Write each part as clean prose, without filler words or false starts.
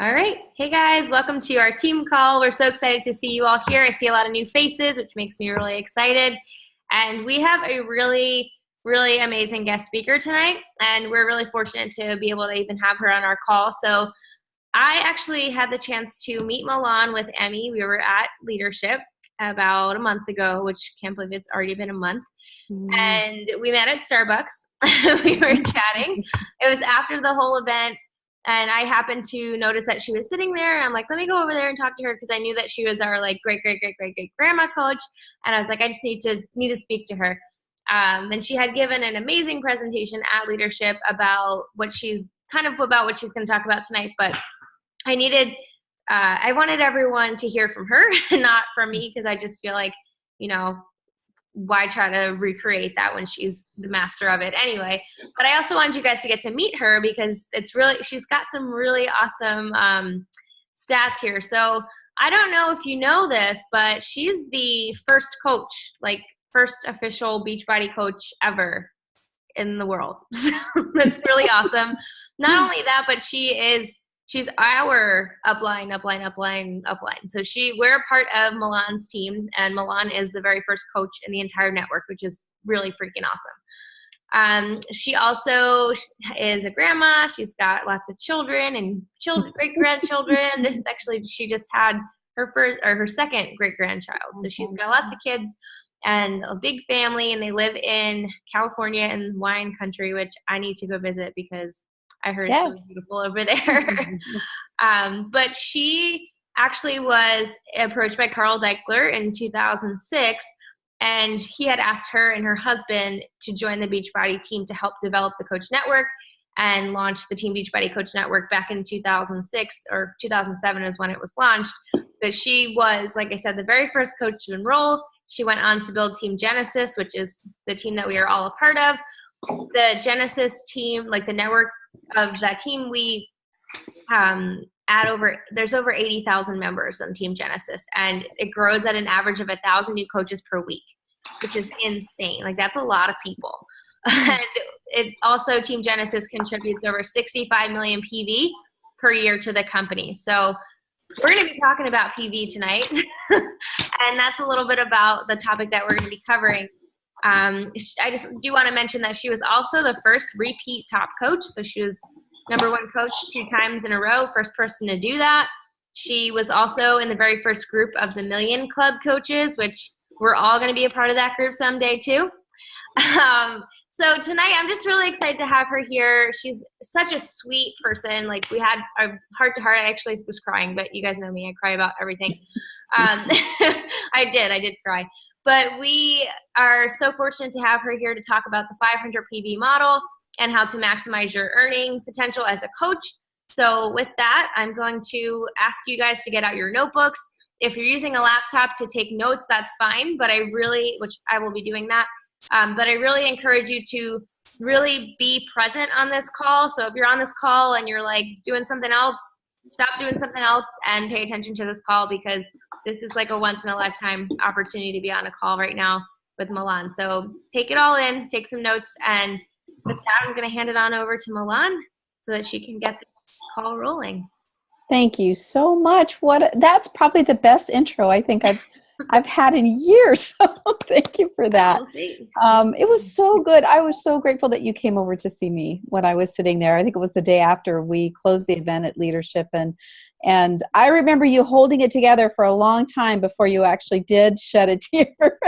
All right. Hey guys, welcome to our team call. We're so excited to see you all here. I see a lot of new faces, which makes me really excited. And we have a really amazing guest speaker tonight. And we're really fortunate to be able to even have her on our call. So I actually had the chance to meet Milan with Emmy. We were at Leadership about a month ago, which can't believe it's already been a month. And we met at Starbucks. We were chatting. It was after the whole event. And I happened to notice that she was sitting there, and I'm like, let me go over there and talk to her, because I knew that she was our like great grandma coach. And I was like, I just need to speak to her. And she had given an amazing presentation at Leadership about what she's going to talk about tonight. But I wanted everyone to hear from her, not from me, because I just feel like, why try to recreate that when she's the master of it anyway. But I also wanted you guys to get to meet her, because she's got some really awesome stats here. So I don't know if you know this, but she's the first first official Beachbody coach ever in the world. So that's really awesome. Not only that, but she's our upline. So we're a part of Milan's team, and Milan is the very first coach in the entire network, which is really freaking awesome. She also is a grandma. She's got lots of children and great grandchildren. Actually, she just had her second great grandchild. So she's got lots of kids and a big family, and they live in California in wine country, which I need to go visit because I heard it's really beautiful over there. But she actually was approached by Carl Deichler in 2006, and he had asked her and her husband to join the Beachbody team to help develop the Coach Network and launch the Team Beachbody Coach Network back in 2006, or 2007 is when it was launched. But she was, like I said, the very first coach to enroll. She went on to build Team Genesis, which is the team that we are all a part of. The Genesis team, like the network of that team, we there's over 80,000 members on Team Genesis, and it grows at an average of 1,000 new coaches per week, which is insane. Like, that's a lot of people. And it also, Team Genesis contributes over 65 million PV per year to the company. So we're going to be talking about PV tonight, and that's a little bit about the topic that we're going to be covering. I just do want to mention that she was also the first repeat top coach. So she was #1 coach 2 times in a row, first person to do that. She was also in the very first group of the Million Club coaches, which we're all going to be a part of that group someday too. So tonight, I'm just really excited to have her here. She's such a sweet person. Like, we had a heart-to-heart. I actually was crying, but you guys know me. I cry about everything. I did cry. But we are so fortunate to have her here to talk about the 500 PV model and how to maximize your earning potential as a coach. So with that, I'm going to ask you guys to get out your notebooks. If you're using a laptop to take notes, that's fine, but which I will be doing that. But I really encourage you to really be present on this call. So if you're on this call and you're like doing something else, stop doing something else and pay attention to this call, because this is like a once in a lifetime opportunity to be on a call right now with Milan. So take it all in, take some notes, and with that, I'm going to hand it on over to Milan so that she can get the call rolling. Thank you so much. That's probably the best intro I think I've had in years. So thank you for that. It was so good. I was so grateful that you came over to see me when I was sitting there. I think it was the day after we closed the event at Leadership, and I remember you holding it together for a long time before you actually did shed a tear.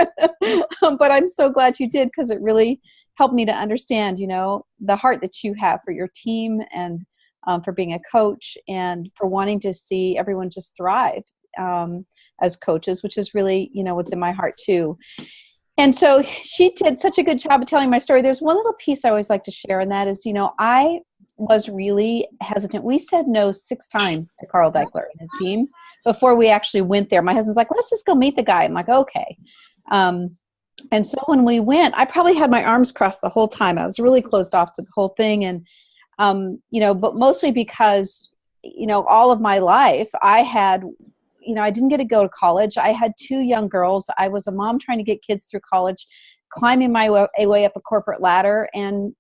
But I'm so glad you did, because it really helped me to understand, the heart that you have for your team, and for being a coach, and for wanting to see everyone just thrive as coaches, which is really, what's in my heart too. And so she did such a good job of telling my story. There's one little piece I always like to share, and that is, I was really hesitant. We said no 6 times to Carl Deichler and his team before we actually went there. My husband's like, let's just go meet the guy. I'm like, okay. And so when we went, I probably had my arms crossed the whole time. I was really closed off to the whole thing. And, but mostly because, all of my life I had, I didn't get to go to college. I had 2 young girls. I was a mom trying to get kids through college, climbing my way up a corporate ladder, and,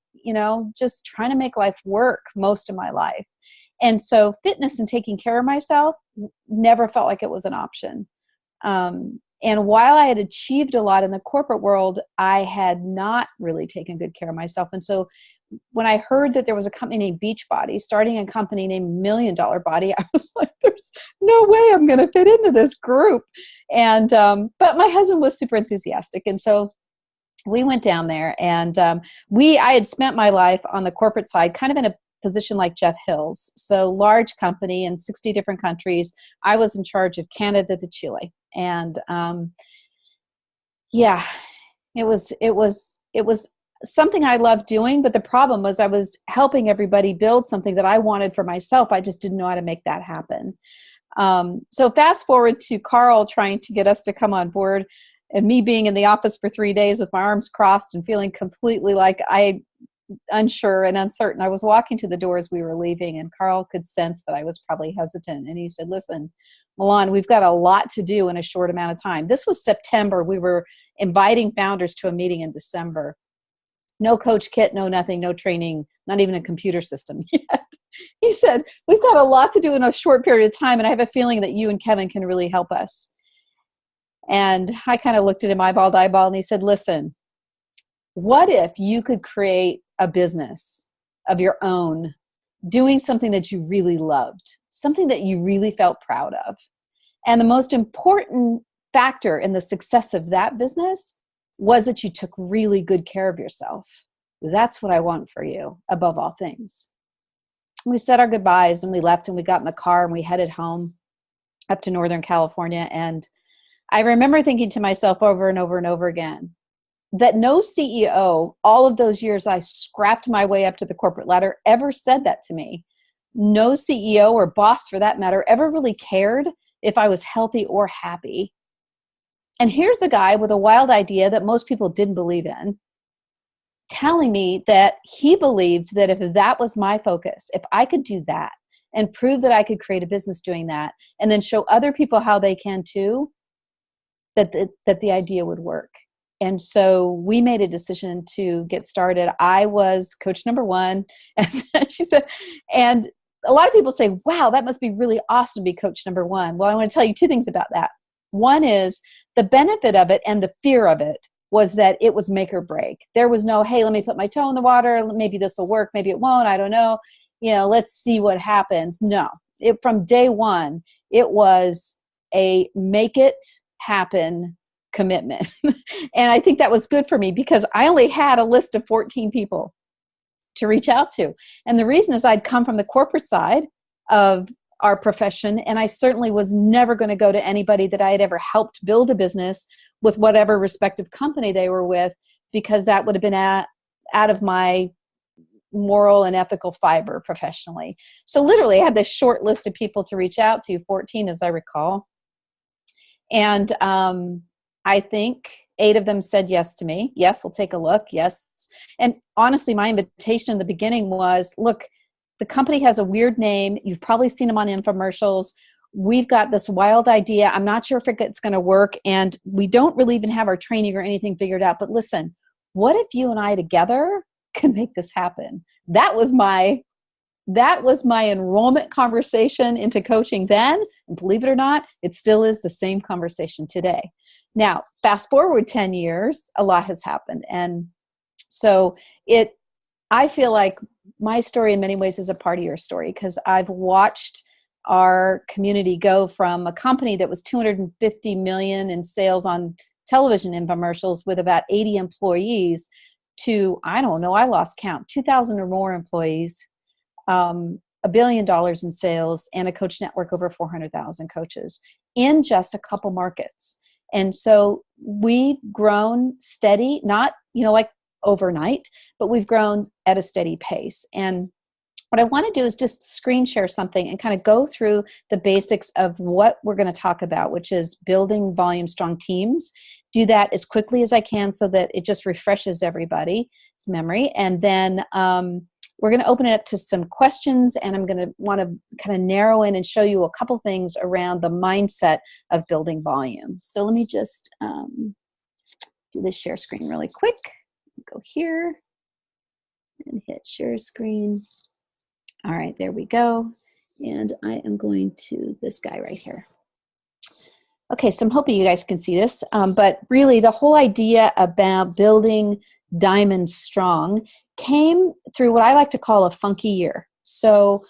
just trying to make life work most of my life. And so fitness and taking care of myself never felt like it was an option. And while I had achieved a lot in the corporate world, I had not really taken good care of myself. And so when I heard that there was a company named Beachbody starting a company named Million Dollar Body, I was like, there's no way I'm going to fit into this group. And, but my husband was super enthusiastic. And so we went down there, and I had spent my life on the corporate side, kind of in a position like Jeff Hill's. So large company in 60 different countries. I was in charge of Canada to Chile. And yeah, it was something I loved doing, but the problem was I was helping everybody build something that I wanted for myself. I just didn't know how to make that happen. So fast forward to Carl trying to get us to come on board, and me being in the office for 3 days with my arms crossed and feeling completely like unsure and uncertain. I was walking to the door as we were leaving, and Carl could sense that I was probably hesitant. And he said, listen, Milan, we've got a lot to do in a short amount of time. This was September. We were inviting founders to a meeting in December. No coach kit, no nothing, no training, not even a computer system yet. He said, we've got a lot to do in a short period of time, and I have a feeling that you and Kevin can really help us. And I kind of looked at him eyeball to eyeball, and he said, listen, what if you could create a business of your own, doing something that you really loved, something that you really felt proud of? And the most important factor in the success of that business was that you took really good care of yourself. That's what I want for you above all things. We said our goodbyes and we left, and we got in the car and we headed home up to Northern California. And I remember thinking to myself over and over and over again that no CEO, all of those years I scrapped my way up to the corporate ladder, ever said that to me. No CEO or boss, for that matter, ever really cared if I was healthy or happy. And here's a guy with a wild idea that most people didn't believe in, telling me that he believed that if that was my focus, if I could do that and prove that I could create a business doing that, and then show other people how they can too, that the idea would work. And so we made a decision to get started. I was coach number one, as she said, and a lot of people say, wow, that must be really awesome to be coach number one. Well, I want to tell you two things about that. One is the benefit of it and the fear of it was that it was make or break. There was no, hey, let me put my toe in the water. Maybe this will work. Maybe it won't. I don't know. Let's see what happens. No, from day one, it was a make it happen commitment. And I think that was good for me because I only had a list of 14 people to reach out to. And the reason is I'd come from the corporate side of our profession, and I certainly was never going to go to anybody that I had ever helped build a business with whatever respective company they were with, because that would have been out of my moral and ethical fiber professionally. So literally I had this short list of people to reach out to, 14 as I recall. And I think 8 of them said yes to me. Yes, we'll take a look. Yes. And honestly, my invitation in the beginning was, look, the company has a weird name. You've probably seen them on infomercials. We've got this wild idea. I'm not sure if it's going to work. And we don't really even have our training or anything figured out. But listen, what if you and I together can make this happen? That was my enrollment conversation into coaching then. And believe it or not, it still is the same conversation today. Now, fast forward 10 years, a lot has happened. And so I feel like my story in many ways is a part of your story, because I've watched our community go from a company that was 250 million in sales on television infomercials with about 80 employees to, I don't know, I lost count, 2,000 or more employees, $1 billion in sales, and a coach network over 400,000 coaches in just a couple markets. And so we've grown steady, not, like overnight, but we've grown at a steady pace. And what I want to do is just screen share something and kind of go through the basics of what we're going to talk about, which is building volume strong teams. Do that as quickly as I can so that it just refreshes everybody's memory. And then we're going to open it up to some questions, and I'm going to want to kind of narrow in and show you a couple things around the mindset of building volume. So let me just do this share screen really quick. Go here and hit share screen. All right, there we go. And I am going to this guy right here. Okay, so I'm hoping you guys can see this, but really the whole idea about building Diamond Strong came through what I like to call a funky year. So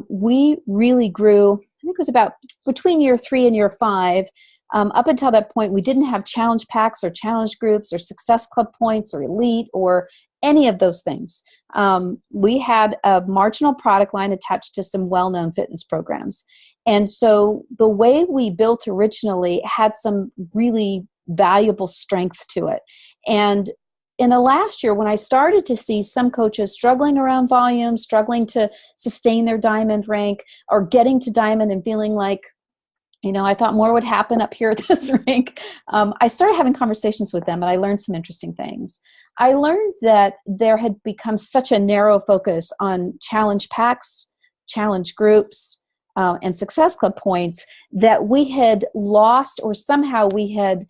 we really grew, I think it was about between year 3 and year 5. Up until that point, we didn't have challenge packs or challenge groups or success club points or elite or any of those things. We had a marginal product line attached to some well-known fitness programs. And so the way we built originally had some really valuable strength to it. And in the last year, when I started to see some coaches struggling around volume, struggling to sustain their diamond rank, or getting to diamond and feeling like, I thought more would happen up here at this rank. I started having conversations with them, and I learned some interesting things. I learned that there had become such a narrow focus on challenge packs, challenge groups, and success club points that we had lost, or somehow we had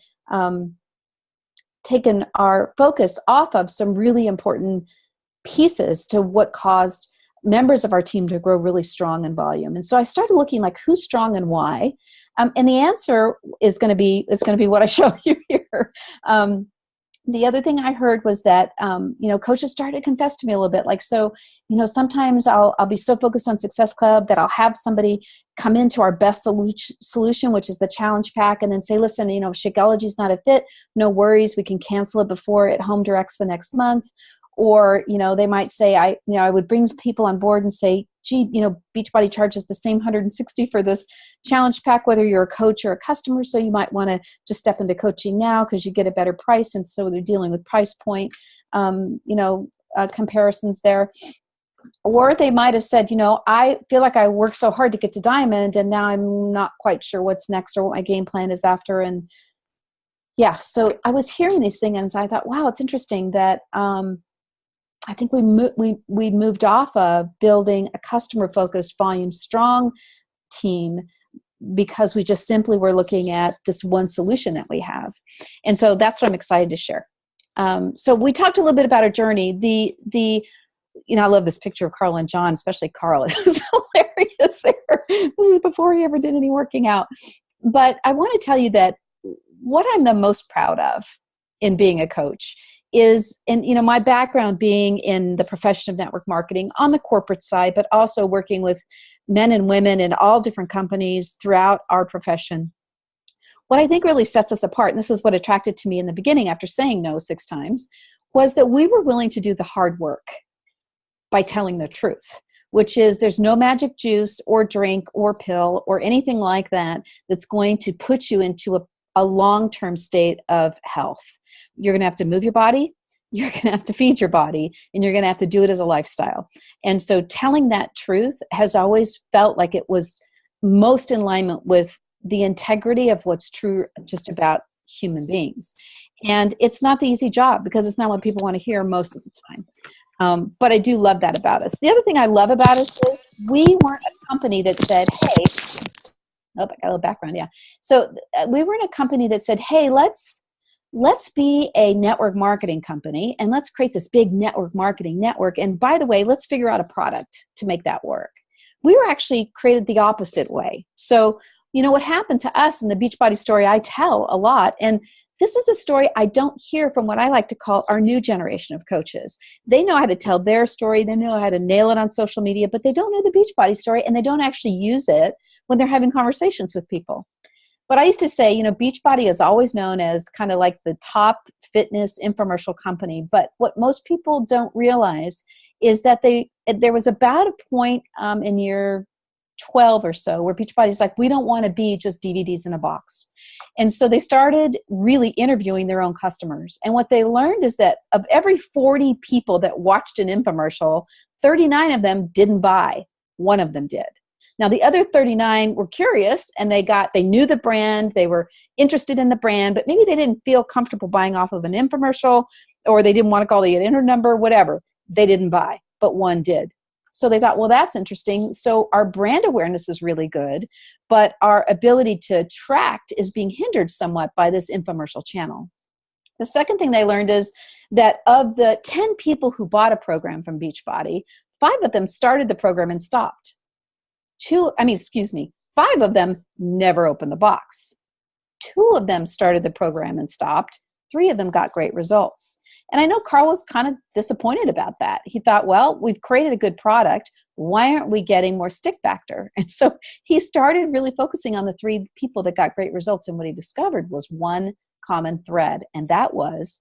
taken our focus off of some really important pieces to what caused members of our team to grow really strong in volume. And so I started looking like who's strong and why. And the answer is going to be what I show you here. The other thing I heard was that, coaches started to confess to me a little bit. Like, so, sometimes I'll be so focused on Success Club that I'll have somebody come into our best solution, which is the challenge pack, and then say, listen, Shakeology is not a fit. No worries. We can cancel it before it home directs the next month. Or, they might say, I would bring people on board and say, gee, Beachbody charges the same 160 for this challenge pack, whether you're a coach or a customer. So you might want to just step into coaching now because you get a better price. And so they're dealing with price point, comparisons there. Or they might have said, I feel like I worked so hard to get to diamond, and now I'm not quite sure what's next or what my game plan is after. And yeah, so I was hearing these things, and so I thought, wow, it's interesting that, I think we moved off of building a customer-focused, volume-strong team because we just simply were looking at this one solution that we have. And so that's what I'm excited to share. So we talked a little bit about our journey. I love this picture of Carl and John, especially Carl. It was hilarious there. This is before he ever did any working out. But I want to tell you that what I'm the most proud of in being a coach is, and my background being in the profession of network marketing on the corporate side, but also working with men and women in all different companies throughout our profession. What I think really sets us apart, and this is what attracted to me in the beginning after saying no 6 times, was that we were willing to do the hard work by telling the truth, which is there's no magic juice or drink or pill or anything like that that's going to put you into a long-term state of health. You're going to have to move your body, you're going to have to feed your body, and you're going to have to do it as a lifestyle. And so telling that truth has always felt like it was most in alignment with the integrity of what's true just about human beings. And it's not the easy job because it's not what people want to hear most of the time. But I do love that about us. The other thing I love about us is we weren't a company that said, hey, I got a little background, yeah. So we weren't a company that said, hey, let's be a network marketing company and let's create this big network marketing network. And by the way, let's figure out a product to make that work. We were actually created the opposite way. So, what happened to us in the Beachbody story, I tell a lot. And this is a story I don't hear from what I like to call our new generation of coaches. They know how to tell their story. They know how to nail it on social media, but they don't know the Beachbody story, and they don't actually use it when they're having conversations with people. But I used to say, Beachbody is always known as kind of like the top fitness infomercial company. But what most people don't realize is that there was about a point in year 12 or so where Beachbody's like, we don't want to be just DVDs in a box. And so they started really interviewing their own customers. And what they learned is that of every 40 people that watched an infomercial, 39 of them didn't buy. One of them did. Now, the other 39 were curious and they knew the brand, they were interested in the brand, but maybe they didn't feel comfortable buying off of an infomercial, or they didn't want to call the enter number, whatever. They didn't buy, but one did. So they thought, well, that's interesting. So our brand awareness is really good, but our ability to attract is being hindered somewhat by this infomercial channel. The second thing they learned is that of the 10 people who bought a program from Beachbody, 5 of them started the program and stopped. 5 of them never opened the box. 2 of them started the program and stopped. 3 of them got great results. And I know Carl was kind of disappointed about that. He thought, well, we've created a good product. Why aren't we getting more stick factor? And so he started really focusing on the 3 people that got great results. And what he discovered was one common thread. And that was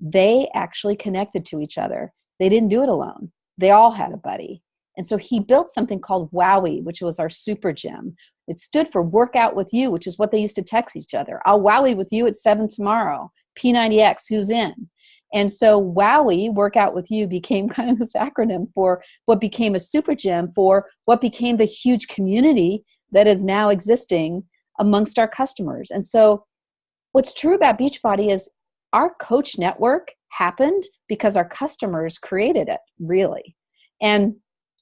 they actually connected to each other. They didn't do it alone. They all had a buddy. And so he built something called WOWY, which was our super gym. It stood for Work Out With You, which is what they used to text each other. I'll WOWY with you at 7 tomorrow. P90X, who's in? And so WOWY, Work Out With You, became kind of this acronym for what became a super gym, for what became the huge community that is now existing amongst our customers. And so what's true about Beachbody is our coach network happened because our customers created it, really. And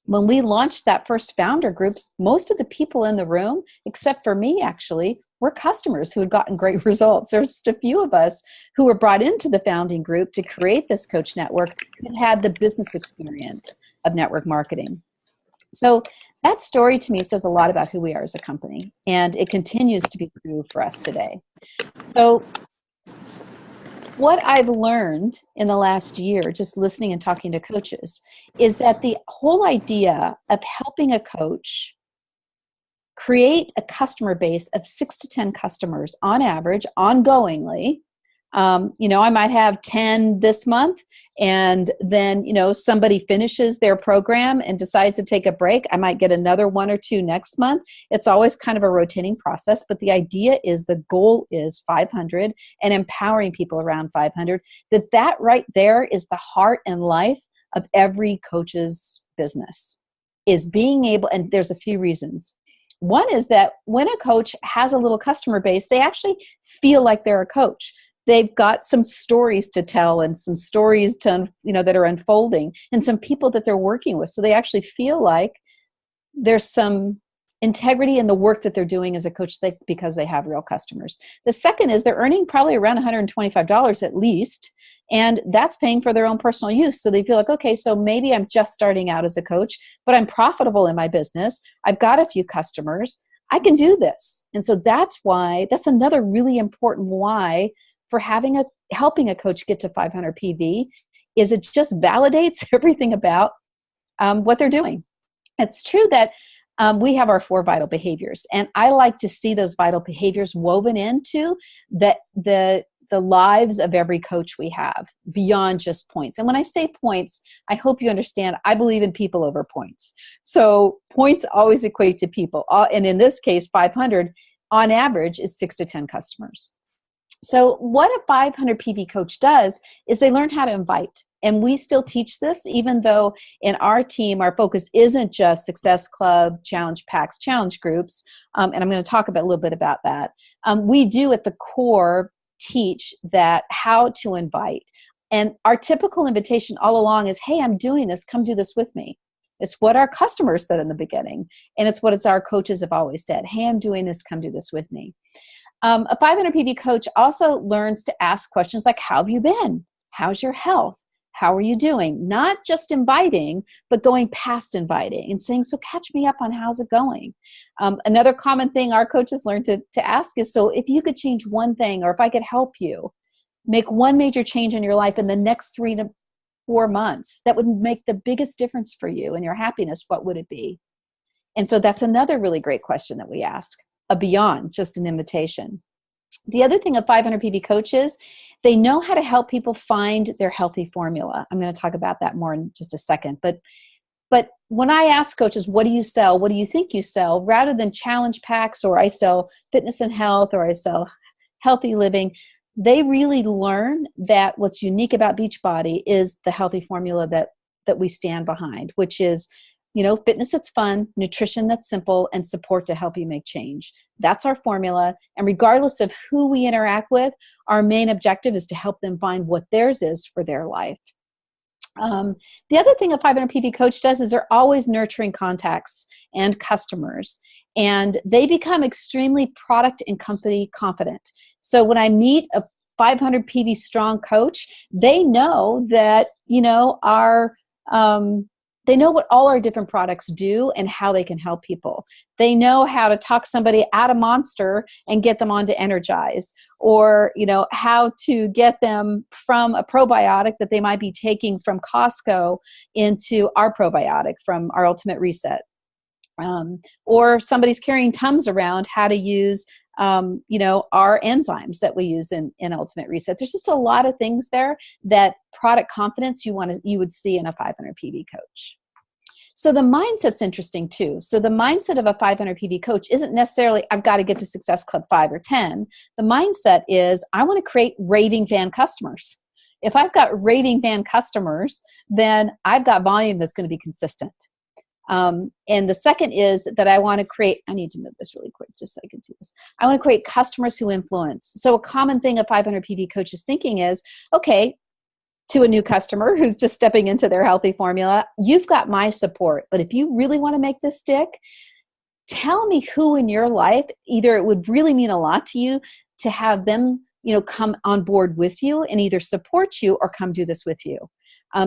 when we launched that first founder group, most of the people in the room, except for me actually, were customers who had gotten great results. There's just a few of us who were brought into the founding group to create this coach network that had the business experience of network marketing. So that story to me says a lot about who we are as a company, and it continues to be true for us today. So what I've learned in the last year, just listening and talking to coaches, is that the whole idea of helping a coach create a customer base of 6 to 10 customers on average, ongoingly. I might have 10 this month, and then, somebody finishes their program and decides to take a break. I might get another 1 or 2 next month. It's always kind of a rotating process, but the idea is the goal is 500 and empowering people around 500. That right there is the heart and life of every coach's business, is being able, and there's a few reasons. One is that when a coach has a little customer base, they actually feel like they're a coach. They've got some stories to tell and some stories to, that are unfolding, and some people that they're working with. So they actually feel like there's some integrity in the work that they're doing as a coach because they have real customers. The second is they're earning probably around $125 at least, and that's paying for their own personal use. So they feel like, okay, so maybe I'm just starting out as a coach, but I'm profitable in my business. I've got a few customers. I can do this. And so that's another really important why for helping a coach get to 500 PV, is it just validates everything about what they're doing. It's true that we have our 4 vital behaviors, and I like to see those vital behaviors woven into the lives of every coach we have, beyond just points. And when I say points, I hope you understand, I believe in people over points. So points always equate to people. And in this case, 500 on average is 6 to 10 customers. So what a 500 PV coach does is they learn how to invite. And we still teach this, even though in our team, our focus isn't just Success Club, Challenge Packs, Challenge Groups. And I'm going to talk a little bit about that. We do at the core teach that how to invite. And our typical invitation all along is, hey, I'm doing this. Come do this with me. It's what our customers said in the beginning. And it's what our coaches have always said. Hey, I'm doing this. Come do this with me. A 500 PV coach also learns to ask questions like, how have you been? How's your health? How are you doing? Not just inviting, but going past inviting and saying, so catch me up on how's it going. Another common thing our coaches learn to ask is, so if you could change one thing, or if I could help you make one major change in your life in the next 3 to 4 months, that would make the biggest difference for you and your happiness, what would it be? And so that's another really great question that we ask, beyond just an invitation. The other thing of 500 PV coaches, they know how to help people find their healthy formula. I'm going to talk about that more in just a second. But when I ask coaches, what do you sell? What do you think you sell? Rather than challenge packs, or I sell fitness and health, or I sell healthy living, they really learn that what's unique about Beachbody is the healthy formula that we stand behind, which is, fitness that's fun, nutrition that's simple, and support to help you make change. That's our formula. And regardless of who we interact with, our main objective is to help them find what theirs is for their life. The other thing a 500 PV coach does is they're always nurturing contacts and customers, and they become extremely product and company confident. So when I meet a 500 PV strong coach, they know that, our They know what all our different products do and how they can help people. They know how to talk somebody out of Monster and get them onto Energize, or, how to get them from a probiotic that they might be taking from Costco into our probiotic from our Ultimate Reset. Or somebody's carrying Tums around, how to use our enzymes that we use in Ultimate Reset. There's just a lot of things there that product confidence you would see in a 500 PV coach. So the mindset's interesting too. So the mindset of a 500 PV coach isn't necessarily, I've got to get to Success Club 5 or 10. The mindset is, I want to create raving fan customers. If I've got raving fan customers, then I've got volume that's going to be consistent. And the second is that I want to create, I need to move this really quick just so I can see this. I want to create customers who influence. So a common thing a 500 PV coach is thinking is, okay, to a new customer who's just stepping into their healthy formula, you've got my support. But if you really want to make this stick, tell me who in your life, either it would really mean a lot to you to have them, come on board with you and either support you or come do this with you.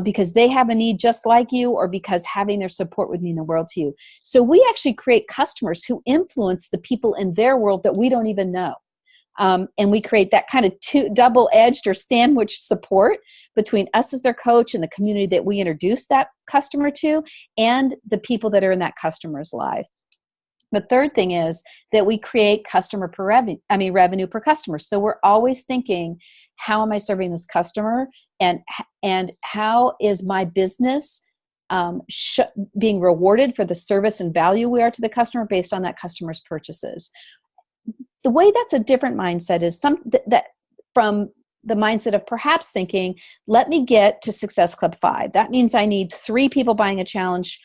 Because they have a need just like you, or because having their support would mean the world to you. So we actually create customers who influence the people in their world that we don't even know. And we create that kind of double-edged or sandwich support between us as their coach and the community that we introduce that customer to, and the people that are in that customer's life. The third thing is that we create revenue per customer. So we're always thinking, how am I serving this customer, and how is my business being rewarded for the service and value we are to the customer based on that customer's purchases. The way that's a different mindset is that from the mindset of perhaps thinking, let me get to Success Club 5. That means I need 3 people buying a challenge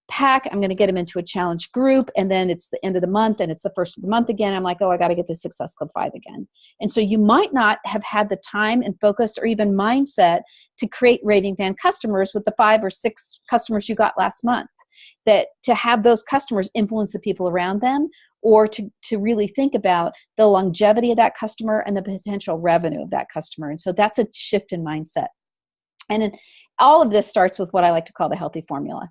pack. I'm going to get them into a challenge group, and then it's the end of the month and it's the first of the month again. I'm like, oh, I got to get to Success Club 5 again. And so you might not have had the time and focus or even mindset to create raving fan customers with the 5 or 6 customers you got last month, that to have those customers influence the people around them, or to really think about the longevity of that customer and the potential revenue of that customer. And so that's a shift in mindset. And then all of this starts with what I like to call the healthy formula.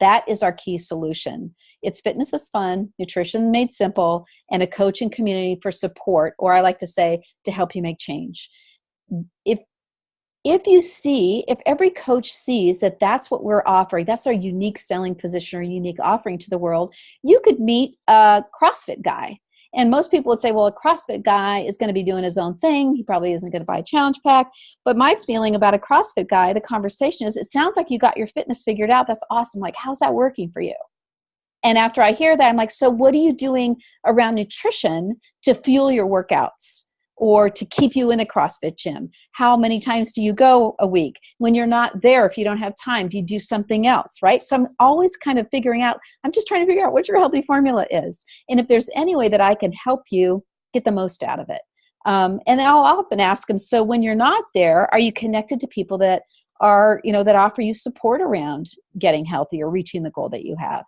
That is our key solution. It's fitness is fun, nutrition made simple, and a coaching community for support, or I like to say, to help you make change. If every coach sees that that's what we're offering, that's our unique selling position or unique offering to the world, you could meet a CrossFit guy. And most people would say, well, a CrossFit guy is going to be doing his own thing. He probably isn't going to buy a challenge pack. But my feeling about a CrossFit guy, the conversation is, it sounds like you got your fitness figured out. That's awesome. Like, how's that working for you? And after I hear that, I'm like, so what are you doing around nutrition to fuel your workouts or to keep you in the CrossFit gym? How many times do you go a week? When you're not there, if you don't have time, do you do something else, right? So I'm always kind of I'm just trying to figure out what your healthy formula is. And if there's any way that I can help you get the most out of it. And I'll often ask them, so when you're not there, are you connected to people that are, that offer you support around getting healthy or reaching the goal that you have?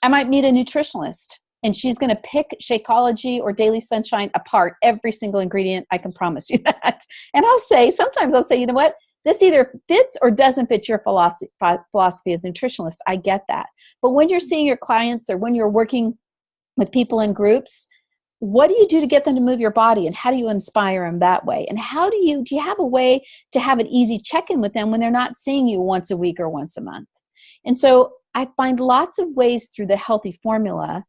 I might meet a nutritionist, and she's going to pick Shakeology or Daily Sunshine apart, every single ingredient. I can promise you that. And sometimes I'll say, you know what? This either fits or doesn't fit your philosophy as a nutritionalist. I get that. But when you're seeing your clients or when you're working with people in groups, what do you do to get them to move your body, and how do you inspire them that way? And do you have a way to have an easy check-in with them when they're not seeing you once a week or once a month? And so I find lots of ways through the healthy formula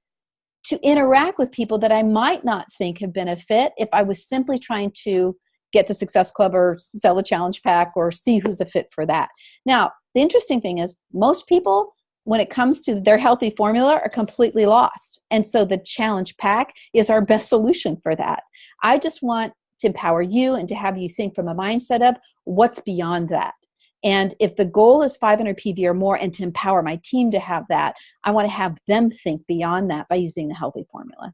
to interact with people that I might not think have been a fit if I was simply trying to get to Success Club or sell a challenge pack or see who's a fit for that. Now, the interesting thing is most people, when it comes to their healthy formula, are completely lost. And so the challenge pack is our best solution for that. I just want to empower you and to have you think from a mindset of what's beyond that. And if the goal is 500 PV or more, and to empower my team to have that, I want to have them think beyond that by using the healthy formula.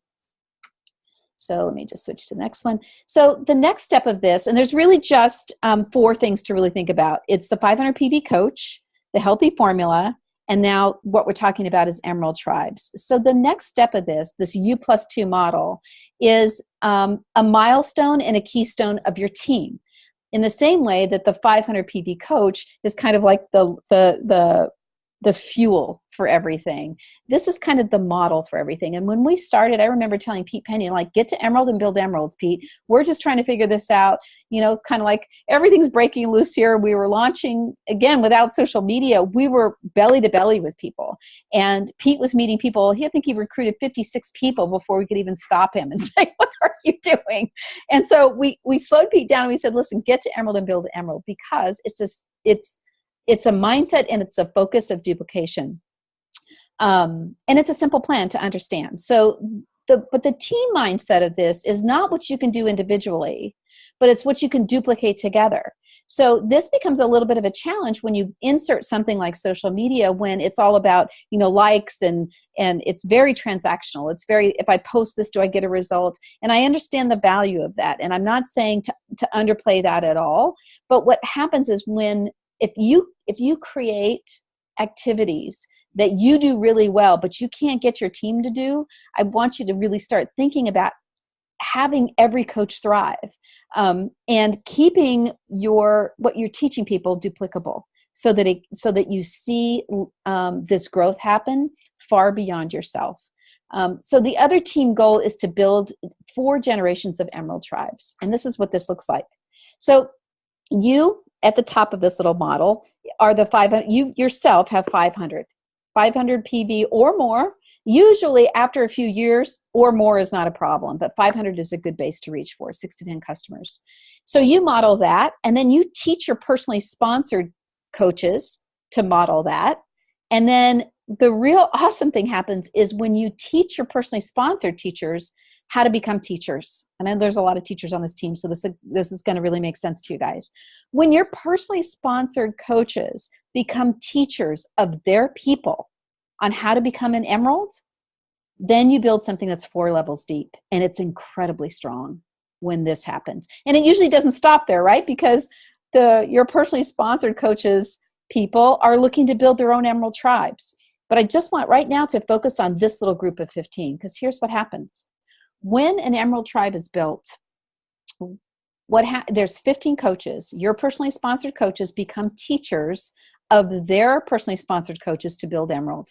So let me just switch to the next one. So the next step of this, and there's really just 4 things to really think about. It's the 500 PV coach, the healthy formula, and now what we're talking about is Emerald Tribes. So the next step of this U+2 model, is a milestone and a keystone of your team. In the same way that the 500 PV coach is kind of like the the fuel for everything. This is kind of the model for everything. And when we started, I remember telling Pete Penny, like, get to Emerald and build emeralds, Pete. We're just trying to figure this out. You know, kind of like everything's breaking loose here. We were launching, again, without social media. We were belly to belly with people. And Pete was meeting people. I think he recruited 56 people before we could even stop him and say, what are you doing? And so we slowed Pete down and we said, listen, get to Emerald and build emerald, because it's a mindset and it's a focus of duplication. And it's a simple plan to understand. So but the team mindset of this is not what you can do individually, but it's what you can duplicate together. So this becomes a little bit of a challenge when you insert something like social media, when it's all about, you know, likes and it's very transactional. It's very, if I post this, do I get a result? And I understand the value of that. And I'm not saying to underplay that at all. But what happens is if you create activities that you do really well, but you can't get your team to do, I want you to really start thinking about having every coach thrive, and keeping what you're teaching people duplicable, so that you see this growth happen far beyond yourself. So the other team goal is to build 4 generations of Emerald tribes, and this is what this looks like. So you, at the top of this little model, are the 500. You yourself have 500 PV or more. Usually after a few years or more is not a problem, but 500 is a good base to reach for, 6 to 10 customers. So you model that, and then you teach your personally sponsored coaches to model that. And then the real awesome thing happens is when you teach your personally sponsored teachers how to become teachers. And then there's a lot of teachers on this team, so this is going to really make sense to you guys. When your personally sponsored coaches become teachers of their people on how to become an emerald, then you build something that's 4 levels deep, and it's incredibly strong when this happens. And it usually doesn't stop there, right? Because your personally sponsored coaches people are looking to build their own emerald tribes. But I just want right now to focus on this little group of 15, because here's what happens. When an emerald tribe is built, there's 15 coaches. Your personally sponsored coaches become teachers of their personally sponsored coaches to build emerald.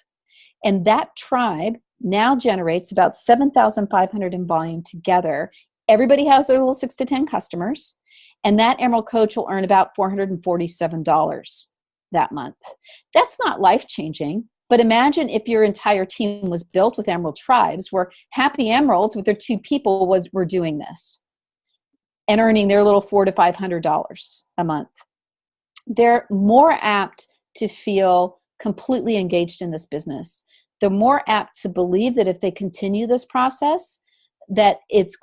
And that tribe now generates about 7,500 in volume together. Everybody has their little 6 to 10 customers, and that emerald coach will earn about $447 that month. That's not life-changing, but imagine if your entire team was built with emerald tribes, where happy emeralds with their 2 people were doing this and earning their little $400 to $500 a month. They're more apt to feel completely engaged in this business. They're more apt to believe that if they continue this process, that it's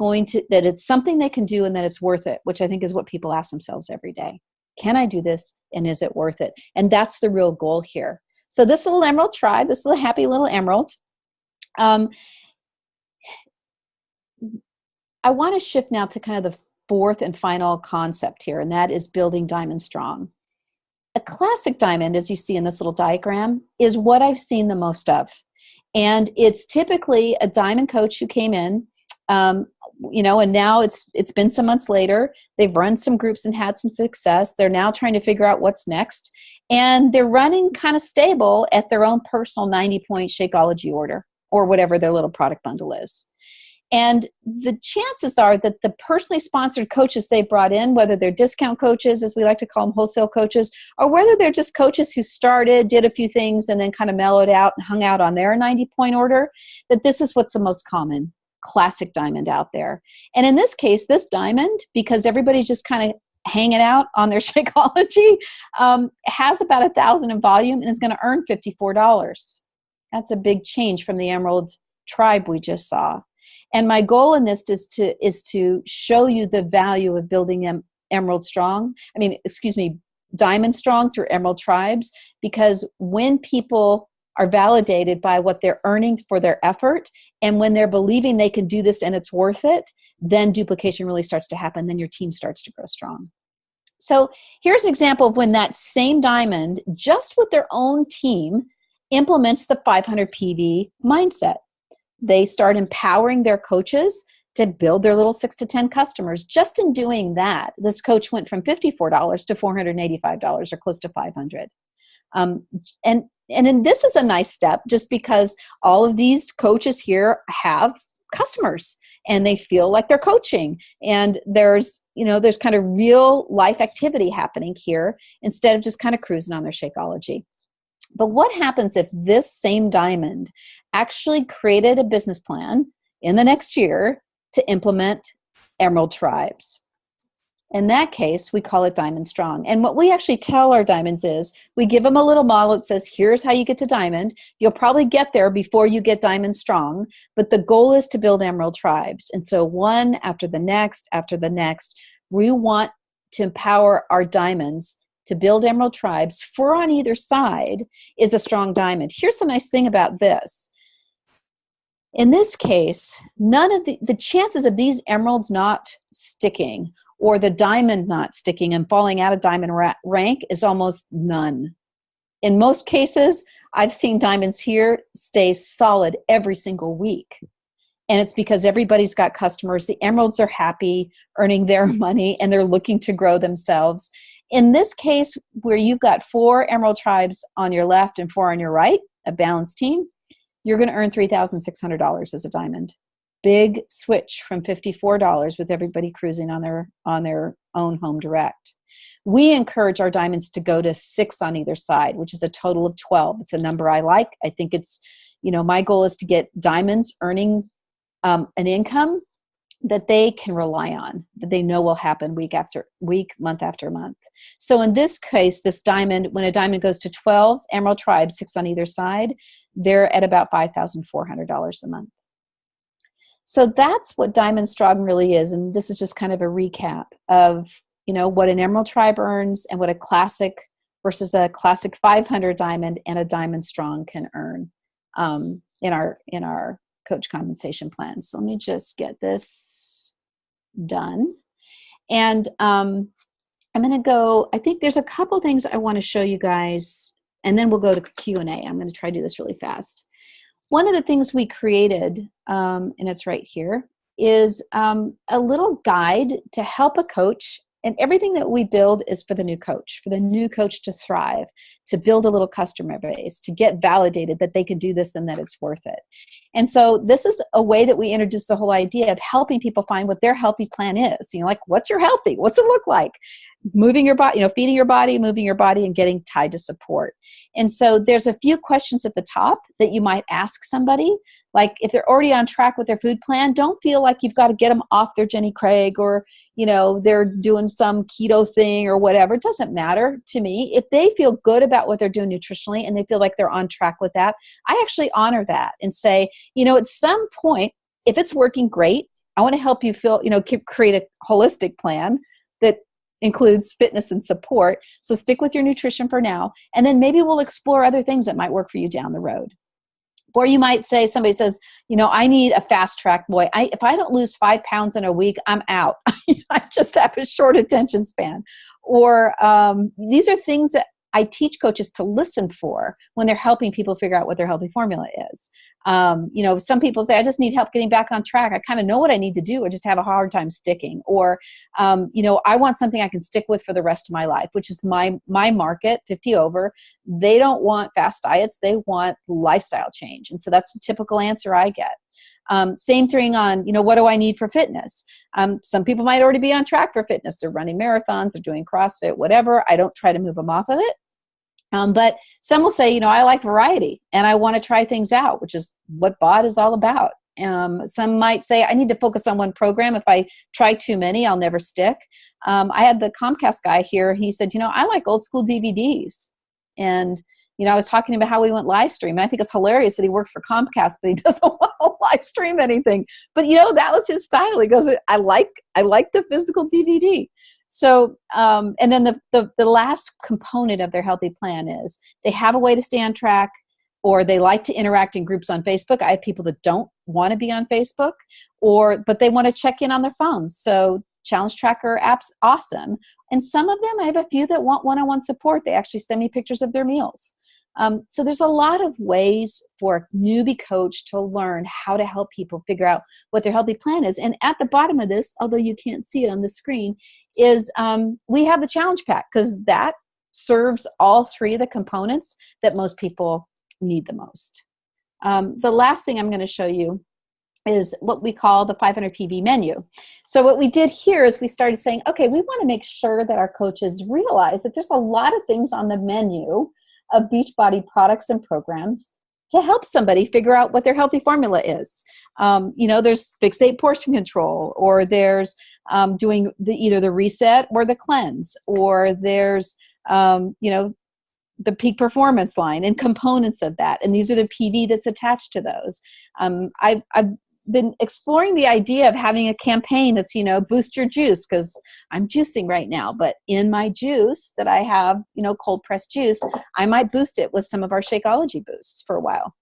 something they can do and that it's worth it, which I think is what people ask themselves every day. Can I do this, and is it worth it? And that's the real goal here. So this little emerald tribe, this little happy little emerald, I want to shift now to kind of the 4th and final concept here, and that is building diamond strong. A classic diamond, as you see in this little diagram, is what I've seen the most of. And it's typically a diamond coach who came in, and now it's been some months later. They've run some groups and had some success. They're now trying to figure out what's next. And they're running kind of stable at their own personal 90-point Shakeology order, or whatever their little product bundle is. And the chances are that the personally sponsored coaches they brought in, whether they're discount coaches, as we like to call them, wholesale coaches, or whether they're just coaches who started, did a few things, and then kind of mellowed out and hung out on their 90-point order, that this is what's the most common classic diamond out there. And in this case, this diamond, because everybody's just kind of hanging out on their Shakeology, has about 1,000 in volume and is going to earn $54. That's a big change from the emerald tribe we just saw. And my goal in this is to show you the value of building diamond strong through emerald tribes, because when people are validated by what they're earning for their effort, and when they're believing they can do this and it's worth it, then duplication really starts to happen. Then your team starts to grow strong. So here's an example of when that same diamond, just with their own team, implements the 500 PV mindset. They start empowering their coaches to build their little 6 to 10 customers. Just in doing that, this coach went from $54 to $485, or close to $500. And and then this is a nice step just because all of these coaches here have customers and they feel like they're coaching, and there's kind of real life activity happening here instead of just kind of cruising on their Shakeology. But what happens if this same diamond actually created a business plan in the next year to implement Emerald Tribes? In that case, we call it Diamond Strong. And what we actually tell our diamonds is we give them a little model that says, here's how you get to diamond. You'll probably get there before you get Diamond Strong, but the goal is to build Emerald Tribes. And so one after the next, we want to empower our diamonds to build Emerald Tribes. 4 on either side is a strong diamond. Here's the nice thing about this. In this case, none of the chances of these emeralds not sticking or the diamond not sticking and falling out of diamond rank is almost none. In most cases, I've seen diamonds here stay solid every single week. And it's because everybody's got customers. The emeralds are happy earning their money and they're looking to grow themselves. In this case, where you've got 4 Emerald Tribes on your left and 4 on your right, a balanced team, you're going to earn $3,600 as a diamond. Big switch from $54 with everybody cruising on their own home direct. We encourage our diamonds to go to 6 on either side, which is a total of 12. It's a number I like. I think it's, my goal is to get diamonds earning an income that they can rely on, that they know will happen week after week, month after month. So in this case, this diamond, when a diamond goes to 12 Emerald Tribes, 6 on either side, they're at about $5,400 a month. So that's what Diamond Strong really is. And this is just kind of a recap of, what an Emerald Tribe earns and what a classic versus a classic 500 diamond and a Diamond Strong can earn in our coach compensation plan. So let me just get this done. And I'm going to go, I think there's a couple things I want to show you guys, and then we'll go to Q&A. I'm going to try to do this really fast. One of the things we created, and it's right here, is a little guide to help a coach. And everything that we build is for the new coach to thrive, to build a little customer base, to get validated that they can do this and that it's worth it. And so this is a way that we introduce the whole idea of helping people find what their healthy plan is. Like, what's your healthy? What's it look like? Moving your body, feeding your body, moving your body, and getting tied to support. And so there's a few questions at the top that you might ask somebody. Like, if they're already on track with their food plan, don't feel like you've got to get them off their Jenny Craig or, they're doing some keto thing or whatever. It doesn't matter to me. If they feel good about what they're doing nutritionally and they feel like they're on track with that, I actually honor that and say, at some point, if it's working great, I want to help you create a holistic plan that includes fitness and support. So stick with your nutrition for now, and then maybe we'll explore other things that might work for you down the road. Or you might say, somebody says, I need a fast track, boy. If I don't lose 5 pounds in a week, I'm out. I just have a short attention span. Or these are things that I teach coaches to listen for when they're helping people figure out what their healthy formula is. Some people say, I just need help getting back on track. I kind of know what I need to do. I just have a hard time sticking. Or, I want something I can stick with for the rest of my life, which is my market, 50 over. They don't want fast diets. They want lifestyle change. And so that's the typical answer I get. Same thing on, what do I need for fitness? Some people might already be on track for fitness. They're running marathons, they're doing CrossFit, whatever. I don't try to move them off of it. But some will say, I like variety and I want to try things out, which is what BOD is all about. Some might say, I need to focus on one program. If I try too many, I'll never stick. I had the Comcast guy here. He said, I like old school DVDs. And, I was talking about how we went live stream. And I think it's hilarious that he works for Comcast, but he doesn't want to live stream anything. But, that was his style. He goes, I like the physical DVD. So, and then the last component of their healthy plan is they have a way to stay on track, or they like to interact in groups on Facebook. I have people that don't want to be on Facebook, but they want to check in on their phones. So Challenge Tracker app's awesome. And some of them, I have a few that want one-on-one support. They actually send me pictures of their meals. So there's a lot of ways for a newbie coach to learn how to help people figure out what their healthy plan is. And at the bottom of this, although you can't see it on the screen, is we have the challenge pack, because that serves all three of the components that most people need the most. The last thing I'm going to show you is what we call the 500 PV menu. So what we did here is we started saying, okay, we want to make sure that our coaches realize that there's a lot of things on the menu of Beachbody products and programs to help somebody figure out what their healthy formula is. There's fixate portion control, or there's doing either the reset or the cleanse, or there's, the peak performance line and components of that. And these are the PV that's attached to those. I've been exploring the idea of having a campaign that's, boost your juice, because I'm juicing right now, but in my juice that I have, cold pressed juice, I might boost it with some of our Shakeology boosts for a while,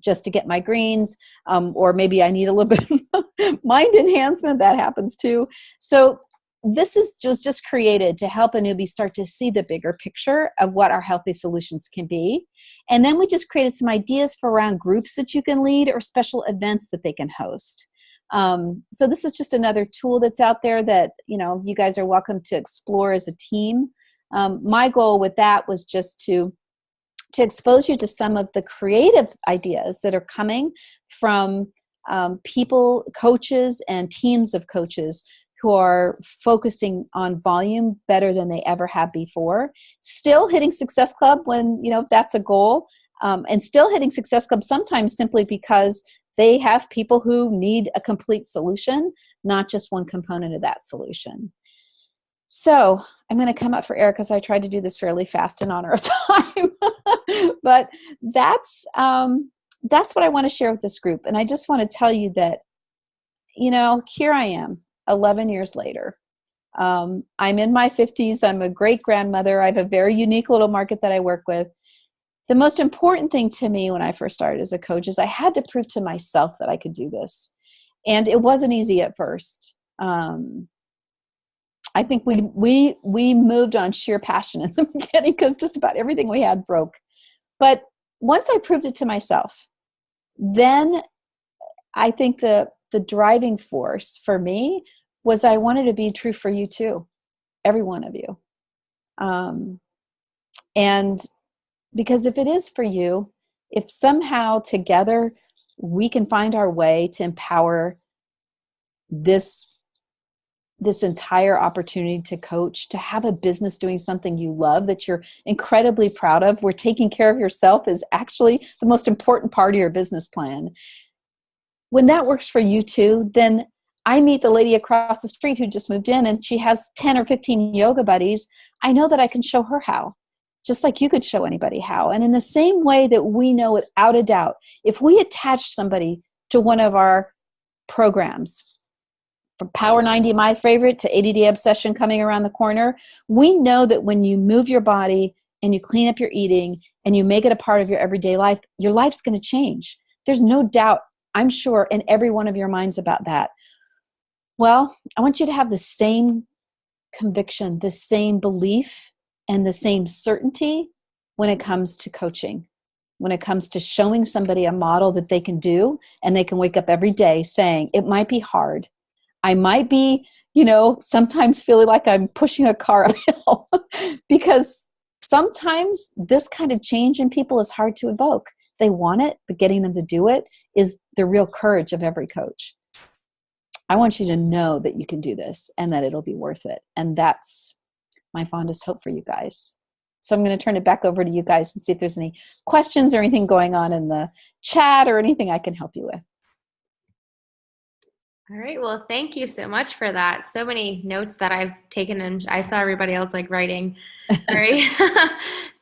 just to get my greens, or maybe I need a little bit of mind enhancement. That happens too. So this is just created to help a newbie start to see the bigger picture of what our healthy solutions can be. And then we just created some ideas for around groups that you can lead or special events that they can host. So this is just another tool that's out there that, you guys are welcome to explore as a team. My goal with that was just to expose you to some of the creative ideas that are coming from people, coaches, and teams of coaches who are focusing on volume better than they ever have before. Still hitting Success Club when, that's a goal, and still hitting Success Club sometimes simply because they have people who need a complete solution, not just one component of that solution. So I'm going to come up for air because I tried to do this fairly fast in honor of time. But that's what I want to share with this group. And I just want to tell you that, here I am 11 years later. I'm in my 50s. I'm a great grandmother. I have a very unique little market that I work with. The most important thing to me when I first started as a coach is I had to prove to myself that I could do this. And it wasn't easy at first. I think we moved on sheer passion in the beginning because just about everything we had broke. But once I proved it to myself, then I think the driving force for me was I wanted to be true for you too, every one of you. And because if it is for you, if somehow together we can find our way to empower this entire opportunity to coach, to have a business doing something you love that you're incredibly proud of, where taking care of yourself is actually the most important part of your business plan. When that works for you too, then I meet the lady across the street who just moved in and she has 10 or 15 yoga buddies. I know that I can show her how, just like you could show anybody how. And in the same way that we know without a doubt, if we attach somebody to one of our programs, from Power 90, my favorite, to ADD Obsession coming around the corner, we know that when you move your body and you clean up your eating and you make it a part of your everyday life, your life's going to change. There's no doubt, I'm sure, in every one of your minds about that. Well, I want you to have the same conviction, the same belief, and the same certainty when it comes to coaching, when it comes to showing somebody a model that they can do and they can wake up every day saying, it might be hard. I might be, sometimes feeling like I'm pushing a car uphill because sometimes this kind of change in people is hard to evoke. They want it, but getting them to do it is the real courage of every coach. I want you to know that you can do this and that it'll be worth it. And that's my fondest hope for you guys. So I'm going to turn it back over to you guys and see if there's any questions or anything going on in the chat or anything I can help you with. All right. Well, thank you so much for that. So many notes that I've taken, and I saw everybody else writing. Right.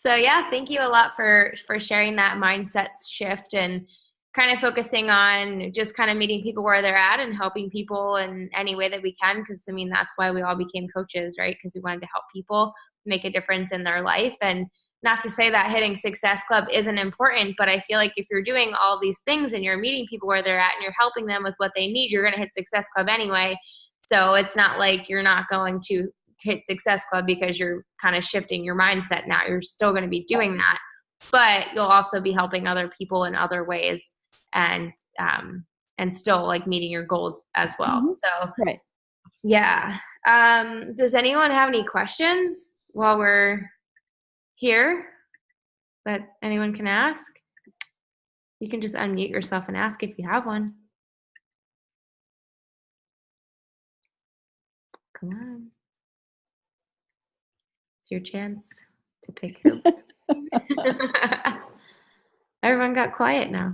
So yeah, thank you a lot for sharing that mindset shift and kind of focusing on just kind of meeting people where they're at and helping people in any way that we can. Because that's why we all became coaches, right? Because we wanted to help people make a difference in their life. And not to say that hitting Success Club isn't important, but I feel like if you're doing all these things and you're meeting people where they're at and you're helping them with what they need, you're going to hit Success Club anyway. So it's not like you're not going to hit Success Club because you're kind of shifting your mindset now. You're still going to be doing that, but you'll also be helping other people in other ways and still meeting your goals as well. Mm-hmm. So right. Yeah. Does anyone have any questions while we're here that anyone can ask? You can just unmute yourself and ask if you have one. Come on. It's your chance to pick who. Everyone got quiet now.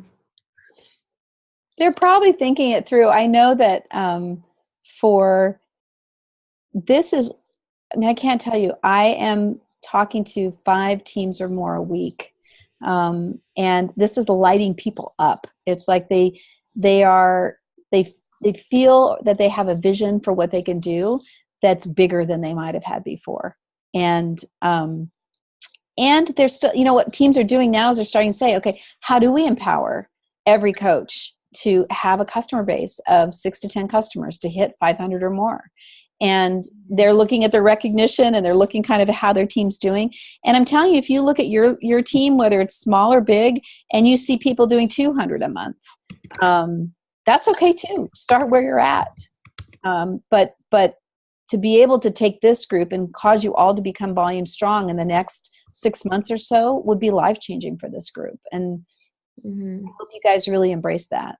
They're probably thinking it through. I know that for this is, I mean, I can't tell you, I am talking to 5 teams or more a week. And this is lighting people up. It's like they feel that they have a vision for what they can do that's bigger than they might have had before. And they're still, what teams are doing now is they're starting to say, okay, how do we empower every coach to have a customer base of 6 to 10 customers to hit 500 or more? And they're looking at their recognition and they're looking kind of at how their team's doing. And I'm telling you, if you look at your team, whether it's small or big, and you see people doing 200 a month, that's okay too. Start where you're at. But to be able to take this group and cause you all to become volume strong in the next 6 months or so would be life-changing for this group. And I hope you guys really embrace that.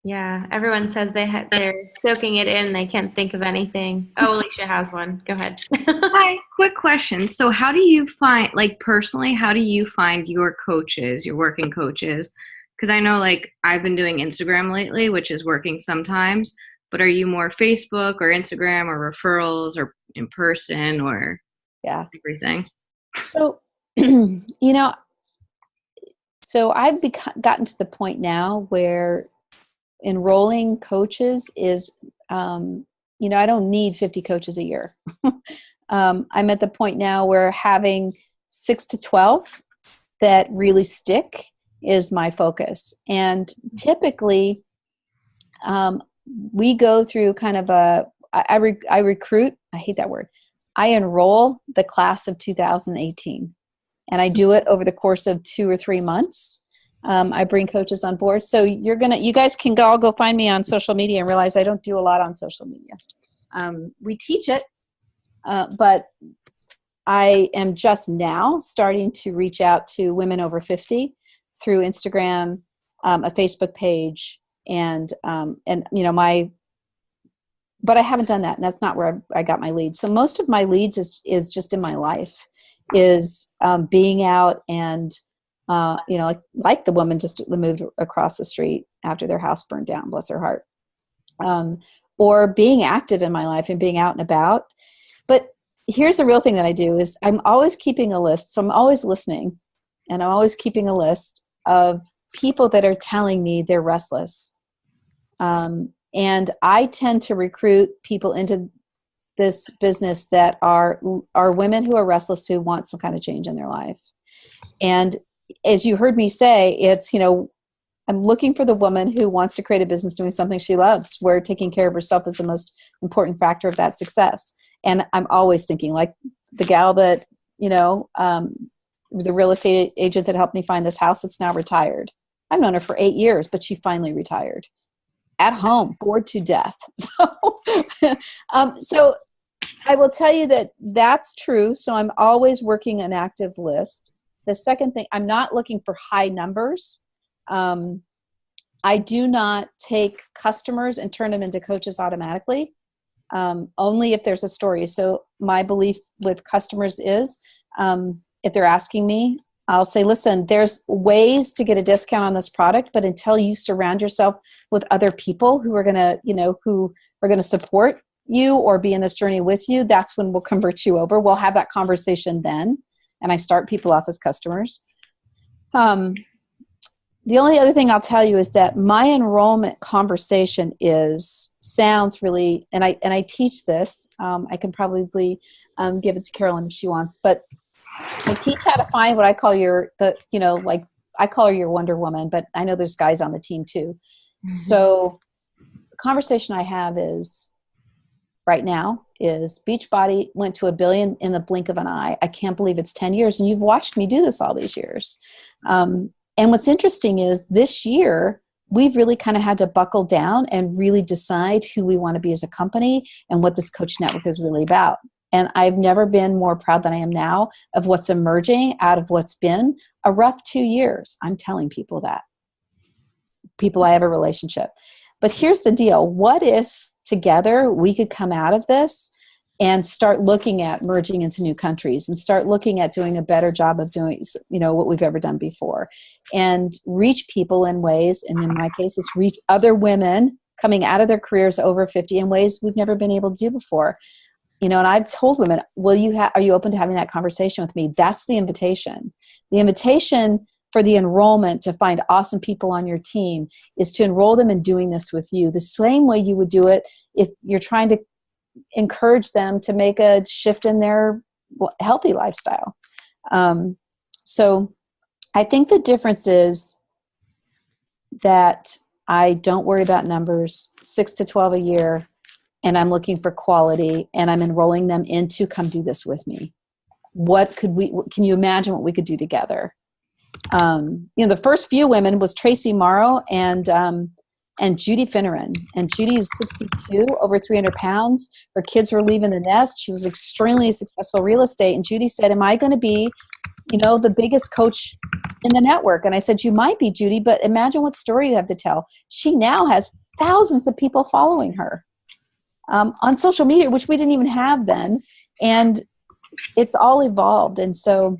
Yeah, everyone says they're soaking it in. They can't think of anything. Oh, Alicia has one. Go ahead. Hi, quick question. So how do you find, personally, how do you find your coaches, your working coaches? Because I know, I've been doing Instagram lately, which is working sometimes. But are you more Facebook or Instagram or referrals or in person or everything? So, so I've gotten to the point now where enrolling coaches is, I don't need 50 coaches a year. I'm at the point now where having 6 to 12 that really stick is my focus. And typically, we go through kind of I recruit, I hate that word. I enroll the class of 2018, and I do it over the course of 2 or 3 months. I bring coaches on board. So you guys can all go find me on social media and realize I don't do a lot on social media. We teach it, but I am just now starting to reach out to women over 50 through Instagram, a Facebook page, but I haven't done that, and that's not where I got my leads. So most of my leads is just in my life, is being out and like the woman just moved across the street after their house burned down, bless her heart, or being active in my life and being out and about. But here's the real thing that I do is I'm always keeping a list. So I'm always listening, and I'm always keeping a list of people that are telling me they're restless. And I tend to recruit people into this business that are women who are restless, who want some kind of change in their life. And as you heard me say, it's, I'm looking for the woman who wants to create a business doing something she loves, where taking care of herself is the most important factor of that success. And I'm always thinking, like the gal that, the real estate agent that helped me find this house that's now retired. I've known her for 8 years, but she finally retired. At home, bored to death. So I will tell you that that's true. So I'm always working an active list. The second thing, I'm not looking for high numbers. I do not take customers and turn them into coaches automatically, only if there's a story. So my belief with customers is, if they're asking me, I'll say, listen, there's ways to get a discount on this product, but until you surround yourself with other people who are going to support you or be in this journey with you, that's when we'll convert you over. We'll have that conversation then. And I start people off as customers. The only other thing I'll tell you is that my enrollment conversation sounds really, and I teach this. I can probably give it to Carolyn if she wants, but I teach how to find what I call I call her your Wonder Woman, but I know there's guys on the team too. Mm-hmm. So the conversation I have right now is Beachbody went to $1 billion in the blink of an eye. I can't believe it's 10 years, and you've watched me do this all these years. And what's interesting is this year, we've really kind of had to buckle down and really decide who we want to be as a company and what this coach network is really about. And I've never been more proud than I am now of what's emerging out of what's been a rough 2 years. I'm telling people that. People I have a relationship. But here's the deal. What if together we could come out of this and start looking at merging into new countries and start looking at doing a better job of doing, what we've ever done before, and reach people in ways, and in my case, it's reach other women coming out of their careers over 50 in ways we've never been able to do before. And I've told women, are you open to having that conversation with me? That's the invitation. The invitation for the enrollment to find awesome people on your team is to enroll them in doing this with you, the same way you would do it if you're trying to encourage them to make a shift in their healthy lifestyle. So I think the difference is that I don't worry about numbers, 6 to 12 a year, and I'm looking for quality, and I'm enrolling them into come do this with me. Can you imagine what we could do together? The first few women was Tracy Morrow and Judy Finneran. And Judy was 62, over 300 pounds. Her kids were leaving the nest. She was extremely successful real estate. And Judy said, am I going to be, the biggest coach in the network? And I said, you might be, Judy, but imagine what story you have to tell. She now has thousands of people following her on social media, which we didn't even have then. And it's all evolved. And so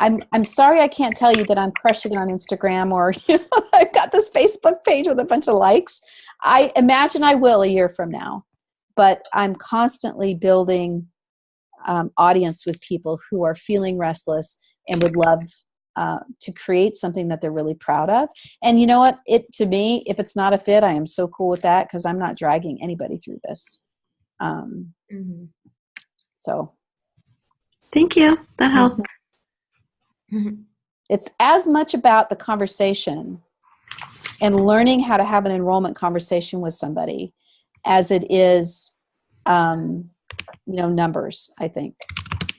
I'm sorry I can't tell you that I'm crushing it on Instagram or I've got this Facebook page with a bunch of likes. I imagine I will a year from now, but I'm constantly building audience with people who are feeling restless and would love to create something that they're really proud of. And you know what? To me, if it's not a fit, I am so cool with that because I'm not dragging anybody through this. So. Thank you. That helped. It's as much about the conversation and learning how to have an enrollment conversation with somebody as it is, numbers, I think.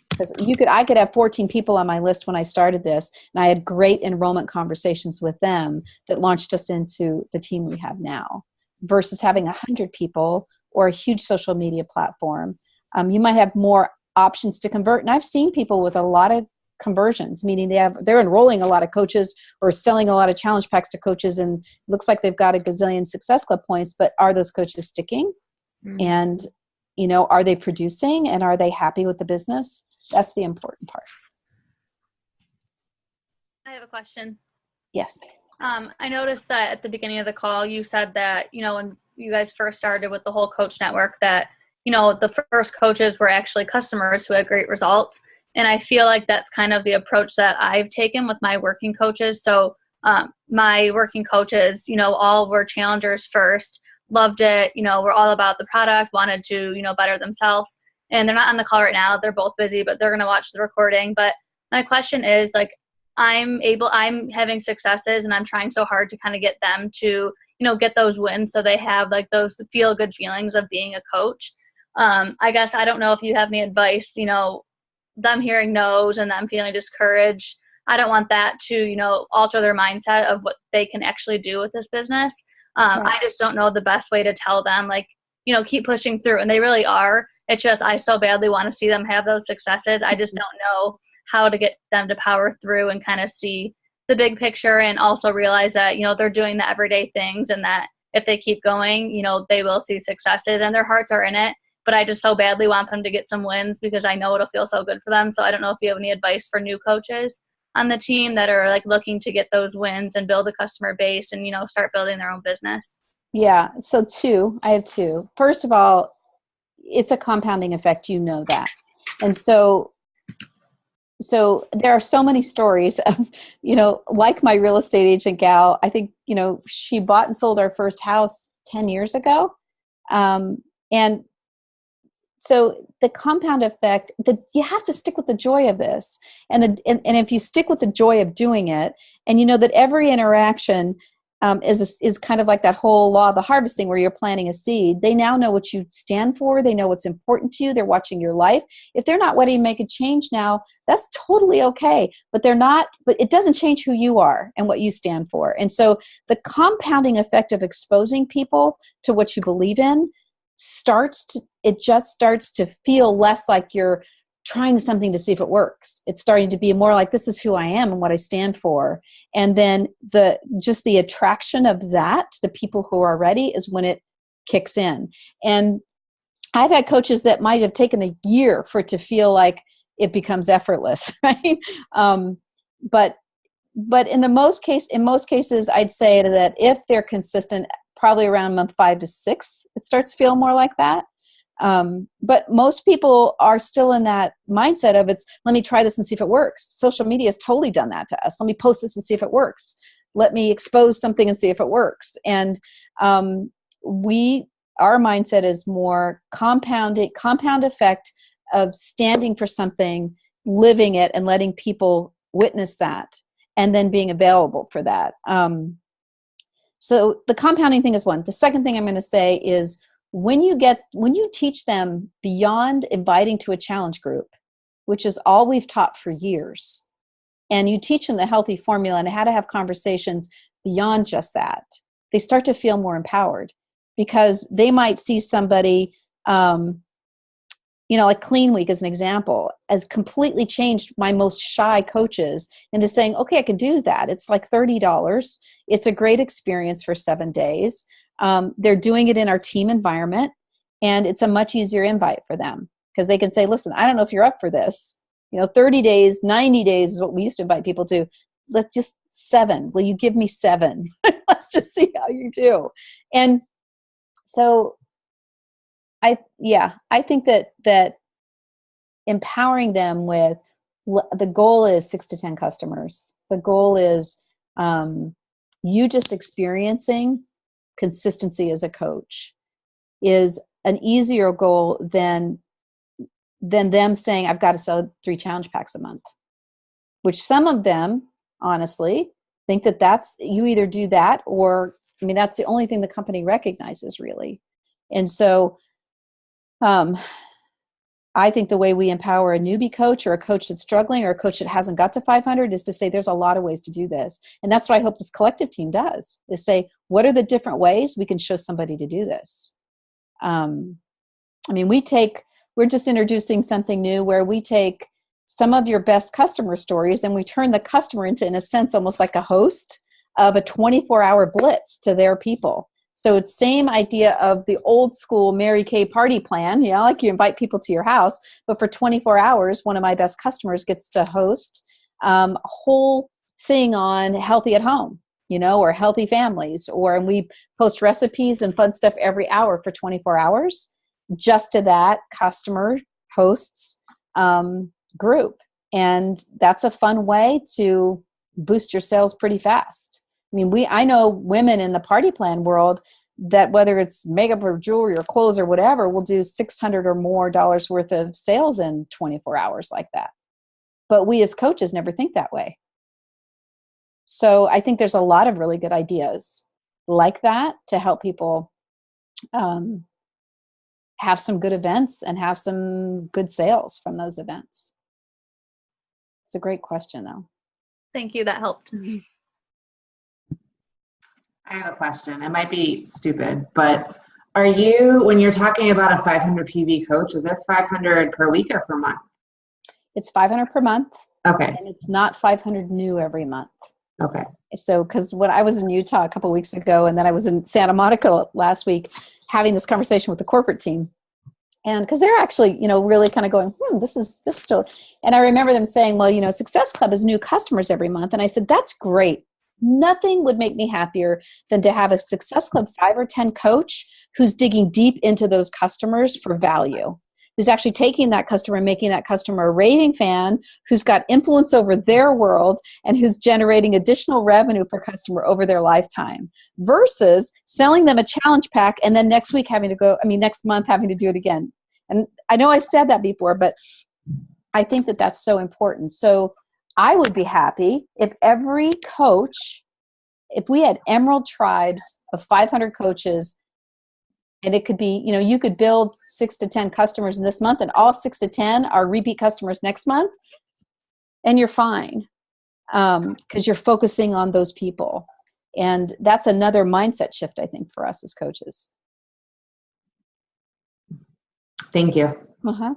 Because I could have 14 people on my list when I started this, and I had great enrollment conversations with them that launched us into the team we have now, versus having 100 people or a huge social media platform. You might have more options to convert. And I've seen people with a lot of conversions, meaning they're enrolling a lot of coaches or selling a lot of challenge packs to coaches, and it looks like they've got a gazillion Success Club points, but are those coaches sticking? And, are they producing, and are they happy with the business? That's the important part. I have a question. Yes. I noticed that at the beginning of the call, you said that, when you guys first started with the whole coach network, that, the first coaches were actually customers who had great results. And I feel like that's kind of the approach that I've taken with my working coaches. So my working coaches, all were challengers first, loved it, were all about the product, wanted to, better themselves. And they're not on the call right now. They're both busy, but they're going to watch the recording. But my question is, I'm having successes, and I'm trying so hard to kind of get them to, get those wins so they have those feel good feelings of being a coach. I guess I don't know if you have any advice, them hearing no's and them feeling discouraged. I don't want that to, alter their mindset of what they can actually do with this business. Right. I just don't know the best way to tell them, keep pushing through. And they really are. It's just, I so badly want to see them have those successes. I just don't know how to get them to power through and kind of see the big picture, and also realize that, they're doing the everyday things, and that if they keep going, they will see successes, and their hearts are in it. But I just so badly want them to get some wins because I know it'll feel so good for them. So I don't know if you have any advice for new coaches on the team that are looking to get those wins and build a customer base and, start building their own business. Yeah. So I have two. First of all, it's a compounding effect. That. And so there are so many stories of, like my real estate agent gal, I think, she bought and sold our first house 10 years ago. And so the compound effect, you have to stick with the joy of this. And if you stick with the joy of doing it, and that every interaction is kind of like that whole law of the harvesting where you're planting a seed. They now know what you stand for. They know what's important to you. They're watching your life. If they're not ready to make a change now, that's totally okay. But it doesn't change who you are and what you stand for. And so the compounding effect of exposing people to what you believe in it just starts to feel less like you're trying something to see if it works. It's starting to be more like, this is who I am and what I stand for. And then the attraction of that, the people who are ready, is when it kicks in. And I've had coaches that might have taken a year for it to feel like it becomes effortless, right? But in most cases, I'd say that if they're consistent, probably around month 5 to 6, it starts to feel more like that. But most people are still in that mindset of let me try this and see if it works. Social media has totally done that to us. Let me post this and see if it works. Let me expose something and see if it works. And our mindset is more compound effect of standing for something, living it, and letting people witness that, and then being available for that. So the compounding thing is one. The second thing I'm going to say is, when you teach them beyond inviting to a challenge group, which is all we've taught for years, and you teach them the healthy formula and how to have conversations beyond just that, they start to feel more empowered, because they might see somebody, like Clean Week as an example, has completely changed my most shy coaches into saying, okay, I can do that. It's like $30. It's a great experience for 7 days. They're doing it in our team environment, and it's a much easier invite for them, because they can say, listen, I don't know if you're up for this. 30 days, 90 days is what we used to invite people to. Let's just 7. Will you give me 7? Let's just see how you do. And so I think that empowering them with, the goal is 6 to 10 customers. The goal is you just experiencing consistency as a coach is an easier goal than them saying, I've got to sell 3 challenge packs a month, which some of them honestly think that's, you either do that, or, that's the only thing the company recognizes, really. And so I think the way we empower a newbie coach, or a coach that's struggling, or a coach that hasn't got to 500, is to say, there's a lot of ways to do this. And that's what I hope this collective team does, is say, what are the different ways we can show somebody to do this? We're just introducing something new where we take some of your best customer stories and we turn the customer into, in a sense, almost like a host of a 24-hour blitz to their people. So it's same idea of the old school Mary Kay party plan, like you invite people to your house, but for 24 hours, one of my best customers gets to host a whole thing on healthy at home, or healthy families, and we post recipes and fun stuff every hour for 24 hours, just to that customer hosts group. And that's a fun way to boost your sales pretty fast. I know women in the party plan world that, whether it's makeup or jewelry or clothes or whatever, will do $600 or more worth of sales in 24 hours like that. But we as coaches never think that way. So I think there's a lot of really good ideas like that to help people have some good events and have some good sales from those events. It's a great question, though. Thank you. That helped. I have a question. It might be stupid, but when you're talking about a 500 PV coach, is this 500 per week or per month? It's 500 per month. Okay. And it's not 500 new every month. Okay. So, because when I was in Utah a couple of weeks ago, and then I was in Santa Monica last week having this conversation with the corporate team, and because they're actually, really kind of going, this still, and I remember them saying, well, Success Club is new customers every month. And I said, that's great. Nothing would make me happier than to have a Success Club 5 or 10 coach who's digging deep into those customers for value, who's actually taking that customer and making that customer a raving fan, who's got influence over their world, and who's generating additional revenue per customer over their lifetime, versus selling them a challenge pack and then next month having to do it again. And I know I said that before, but I think that that's so important. So I would be happy if every coach, if we had emerald tribes of 500 coaches, and it could be, you could build 6 to 10 customers in this month, and all 6 to 10 are repeat customers next month, and you're fine, because you're focusing on those people. And that's another mindset shift, I think, for us as coaches. Thank you. Uh-huh.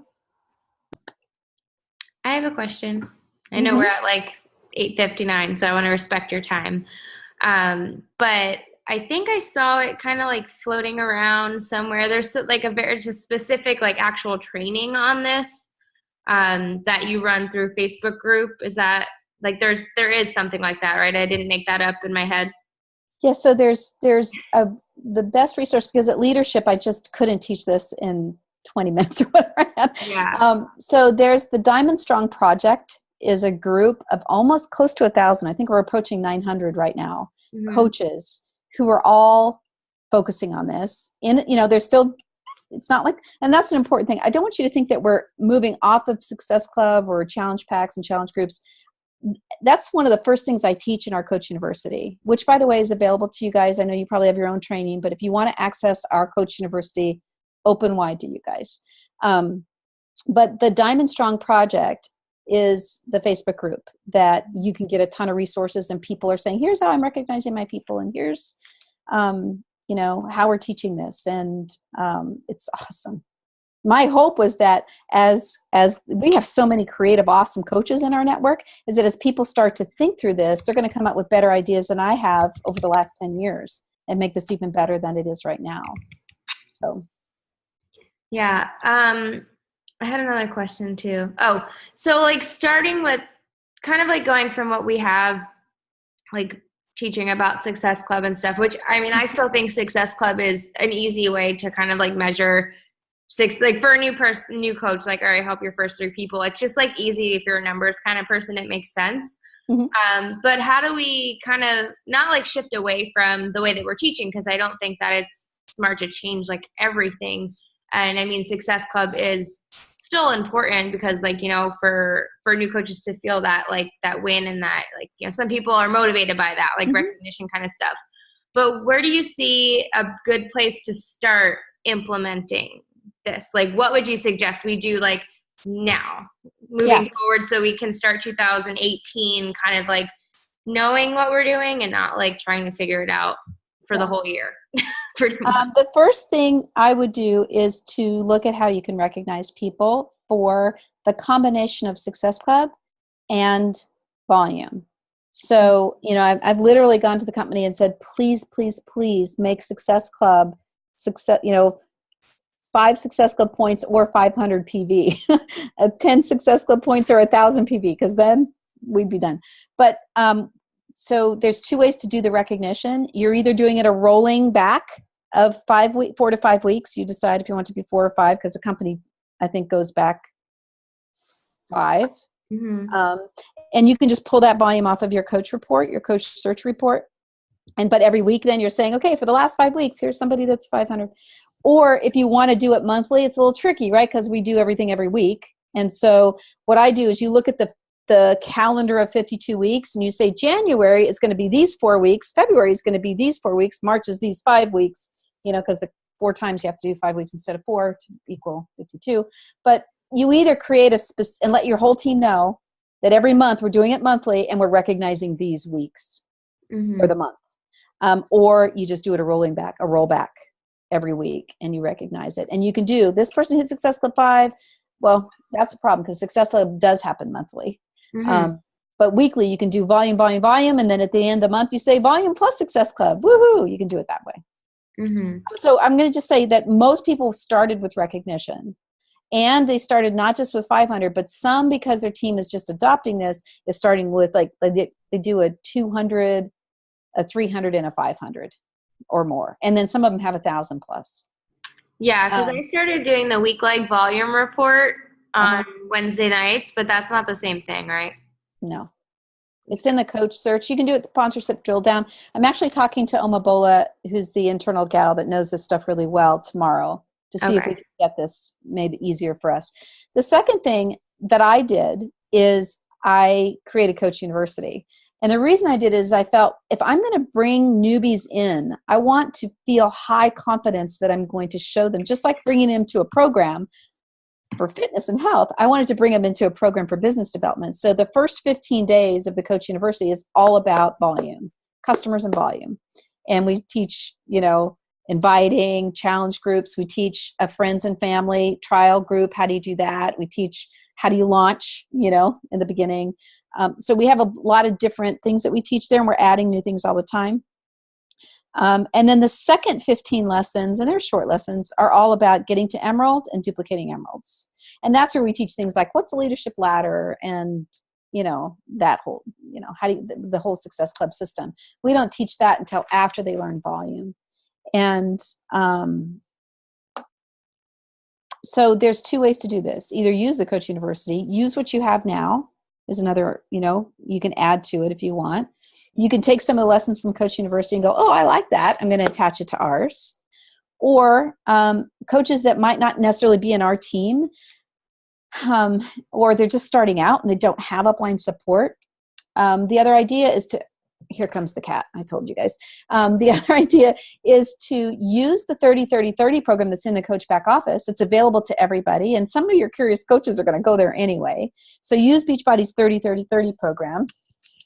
I have a question. I know we're at like 8:59, so I want to respect your time. But I think I saw it kind of like floating around somewhere. There's like a very just specific like actual training on this that you run through Facebook group. Is that like there is something like that, right? I didn't make that up in my head. Yeah, so there's the best resource, because at leadership I just couldn't teach this in 20 minutes or whatever. Yeah. So there's the Diamond Strong Project is a group of almost close to 1,000. I think we're approaching 900 right now. Coaches who are all focusing on this. There's still, it's not like, and that's an important thing. I don't want you to think that we're moving off of Success Club or challenge packs and challenge groups. That's one of the first things I teach in our Coach University, which, by the way, is available to you guys. I know you probably have your own training, but if you want to access our Coach University, open wide to you guys. But the Diamond Strong Project is the Facebook group that you can get a ton of resources, and people are saying, here's how I'm recognizing my people, and here's how we're teaching this, and it's awesome. My hope was that as we have so many creative, awesome coaches in our network, is that as people start to think through this, they're going to come up with better ideas than I have over the last 10 years and make this even better than it is right now. So. Yeah. I had another question too. Oh, so like starting with kind of like going from what we have, like teaching about Success Club and stuff, which I mean, I still think Success Club is an easy way to kind of like measure like for a new coach, like, all right, help your first 3 people. It's just like easy. If you're a numbers kind of person, it makes sense. But how do we kind of not like shift away from the way that we're teaching? Because I don't think that it's smart to change like everything. And I mean, Success Club is still important because like, for new coaches to feel that like that win, and that like, some people are motivated by that, like recognition kind of stuff. But where do you see a good place to start implementing this? Like, what would you suggest we do like now moving forward, so we can start 2018 kind of like knowing what we're doing and not like trying to figure it out for the whole year? The first thing I would do is to look at how you can recognize people for the combination of Success Club and volume. So, I've literally gone to the company and said, please, please, please make Success Club 5 Success Club points or 500 PV, 10 Success Club points or 1,000 PV, because then we'd be done. But so there's 2 ways to do the recognition. You're either doing it a rolling back of 4 to 5 weeks. You decide if you want to be 4 or 5, because the company, I think, goes back 5. And you can just pull that volume off of your coach report, your coach search report. But every week then you're saying, okay, for the last 5 weeks, here's somebody that's 500. Or if you want to do it monthly, it's a little tricky, right? Because we do everything every week. And so what I do is you look at the calendar of 52 weeks and you say January is going to be these 4 weeks, February is going to be these 4 weeks, March is these 5 weeks, because the 4 times you have to do 5 weeks instead of 4 to equal 52. But you either create and let your whole team know that every month we're doing it monthly and we're recognizing these weeks for the month. Or you just do it a rollback every week, and you recognize it. And you can do, this person hit Success Club 5. Well, that's a problem, because Success Club does happen monthly. But weekly, you can do volume, and then at the end of the month, you say volume plus Success Club. Woohoo! You can do it that way. So I'm going to just say that most people started with recognition, and they started not just with 500, but some, because their team is just adopting this, is starting with like they do a 200, a 300, and a 500 or more, and then some of them have 1,000 plus. Yeah, because I started doing the week-like volume report on Wednesday nights, but that's not the same thing, right? No. It's in the coach search. You can do it sponsorship drill down. I'm actually talking to Oma Bola, who's the internal gal that knows this stuff really well, tomorrow to see if we can get this made easier for us. The second thing that I did is I created Coach University. And the reason I did is I felt if I'm going to bring newbies in, I want to feel high confidence that I'm going to show them, just like bringing them to a program for fitness and health, I wanted to bring them into a program for business development. So the first 15 days of the Coach University is all about volume, customers and volume. And we teach, inviting, challenge groups. We teach a friends and family trial group. How do you do that? We teach how do you launch, in the beginning. So we have a lot of different things that we teach there, and we're adding new things all the time. And then the second 15 lessons, and they're short lessons, are all about getting to Emerald and duplicating Emeralds. And that's where we teach things like what's the leadership ladder and, that whole, how do you, the whole Success Club system. We don't teach that until after they learn volume. And so there's two ways to do this. Either use the Coach University, use what you have now is another, you can add to it if you want. You can take some of the lessons from Coach University and go, oh, I like that. I'm going to attach it to ours. Or coaches that might not necessarily be in our team, or they're just starting out and they don't have upline support. The other idea is to, here comes the cat, I told you guys. The other idea is to use the 30-30-30 program that's in the Coach Back Office. It's available to everybody. And some of your curious coaches are going to go there anyway. So use Beachbody's 30-30-30 program.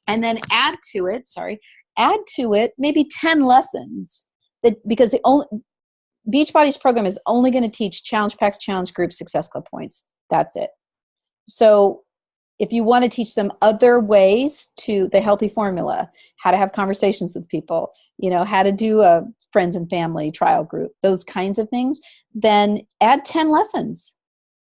And then add to it maybe 10 lessons because Beachbody's program is only going to teach challenge packs, challenge groups, Success Club points. That's it. So if you want to teach them other ways to the healthy formula, how to have conversations with people, how to do a friends and family trial group, those kinds of things, then add 10 lessons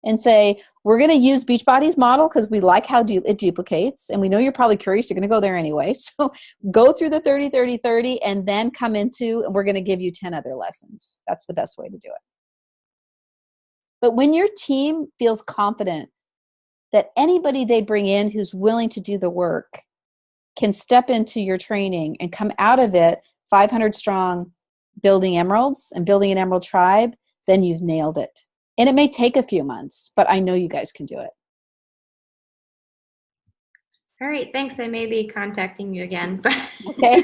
and say, we're going to use Beachbody's model because we like how it duplicates. And we know you're probably curious. You're going to go there anyway. So go through the 30-30-30 and then come into, and we're going to give you 10 other lessons. That's the best way to do it. But when your team feels confident that anybody they bring in who's willing to do the work can step into your training and come out of it 500 strong, building emeralds and building an emerald tribe, then you've nailed it. And it may take a few months, but I know you guys can do it. All right, thanks. I may be contacting you again. Okay.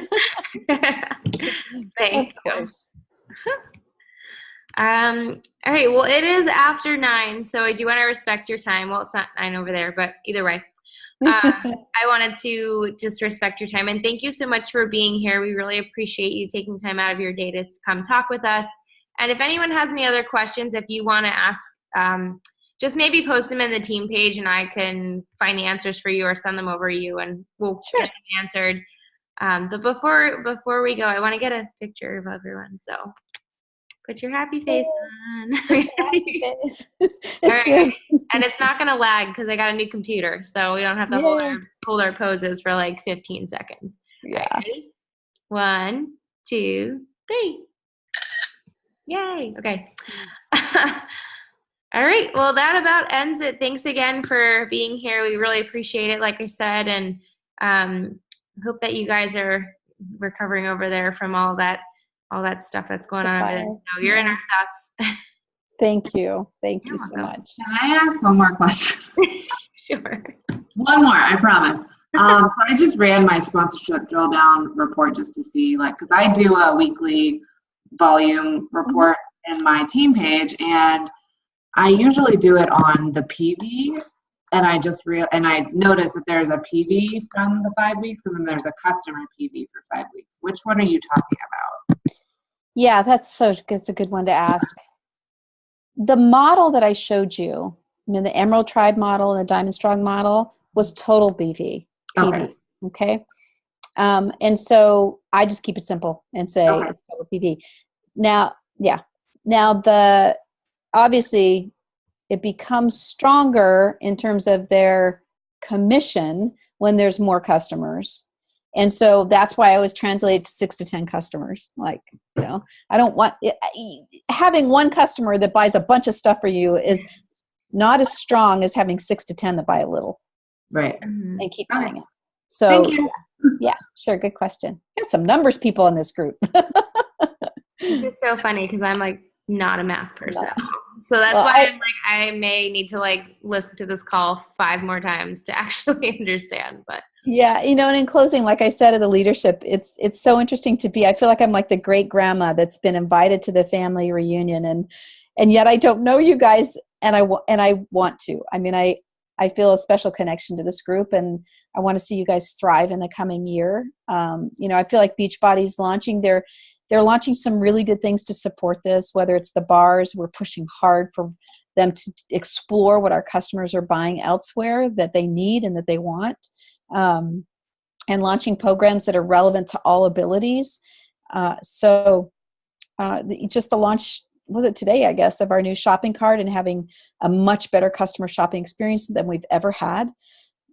Thanks. Of course. All right, well, it is after 9, so I do want to respect your time. Well, it's not 9 over there, but either way. I wanted to just respect your time. And thank you so much for being here. We really appreciate you taking time out of your day to come talk with us. And if anyone has any other questions, if you want to ask, just maybe post them in the team page and I can find the answers for you or send them over to you and we'll get them answered. But before we go, I want to get a picture of everyone. So put your happy face on. Happy face. It's right. good. And it's not going to lag because I got a new computer. So we don't have to hold our poses for like 15 seconds. Yeah. Right, ready? 1, 2, 3. Yay. Okay. All right. Well, that about ends it. Thanks again for being here. We really appreciate it, like I said, and hope that you guys are recovering over there from all that stuff that's going on over there. So you're in our thoughts. Thank you. Thank you so much. Can I ask one more question? Sure. One more, I promise. So I just ran my sponsorship drill down report just to see, because I do a weekly volume report in my team page, and I usually do it on the PV, and I noticed that there's a PV from the 5 weeks, and then there's a customer PV for 5 weeks. Which one are you talking about? Yeah, that's a good one to ask. The model that I showed you, the Emerald Tribe model and the Diamond Strong model, was total PV. Okay. And so I just keep it simple and say it's total PV. Now, obviously it becomes stronger in terms of their commission when there's more customers. And so that's why I always translate to 6 to 10 customers. I don't want having one customer that buys a bunch of stuff for you is not as strong as having 6 to 10 that buy a little. Right. And keep doing it. So thank you. Yeah, sure. Good question. Got some numbers people in this group. It's so funny because I'm not a math person. So that's why I may need to listen to this call 5 more times to actually understand. But yeah, and in closing, like I said, of the leadership, it's so interesting to be. I feel like I'm like the great grandma that's been invited to the family reunion, and yet I don't know you guys, and I want to. I feel a special connection to this group, and I want to see you guys thrive in the coming year. I feel like Beachbody's launching they're launching some really good things to support this, whether it's the bars. We're pushing hard for them to explore what our customers are buying elsewhere that they need and that they want, and launching programs that are relevant to all abilities. Just the launch, was it today, I guess, of our new shopping cart and having a much better customer shopping experience than we've ever had.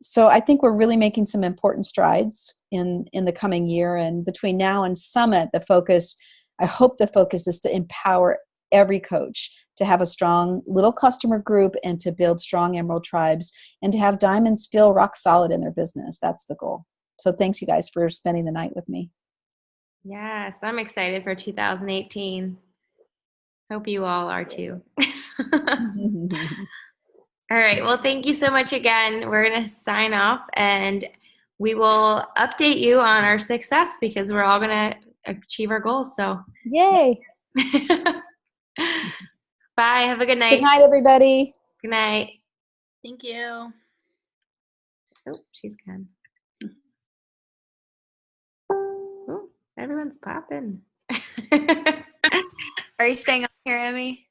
So I think we're really making some important strides in the coming year. And between now and Summit, I hope the focus is to empower every coach to have a strong little customer group and to build strong Emerald tribes and to have diamonds feel rock solid in their business. That's the goal. So thanks, you guys, for spending the night with me. Yes, I'm excited for 2018. Hope you all are too. All right. Well, thank you so much again. We're going to sign off and we will update you on our success because we're all going to achieve our goals. So, yay. Bye. Have a good night. Good night, everybody. Good night. Thank you. Oh, she's gone. Oh, everyone's popping. Are you staying up here, Emmy?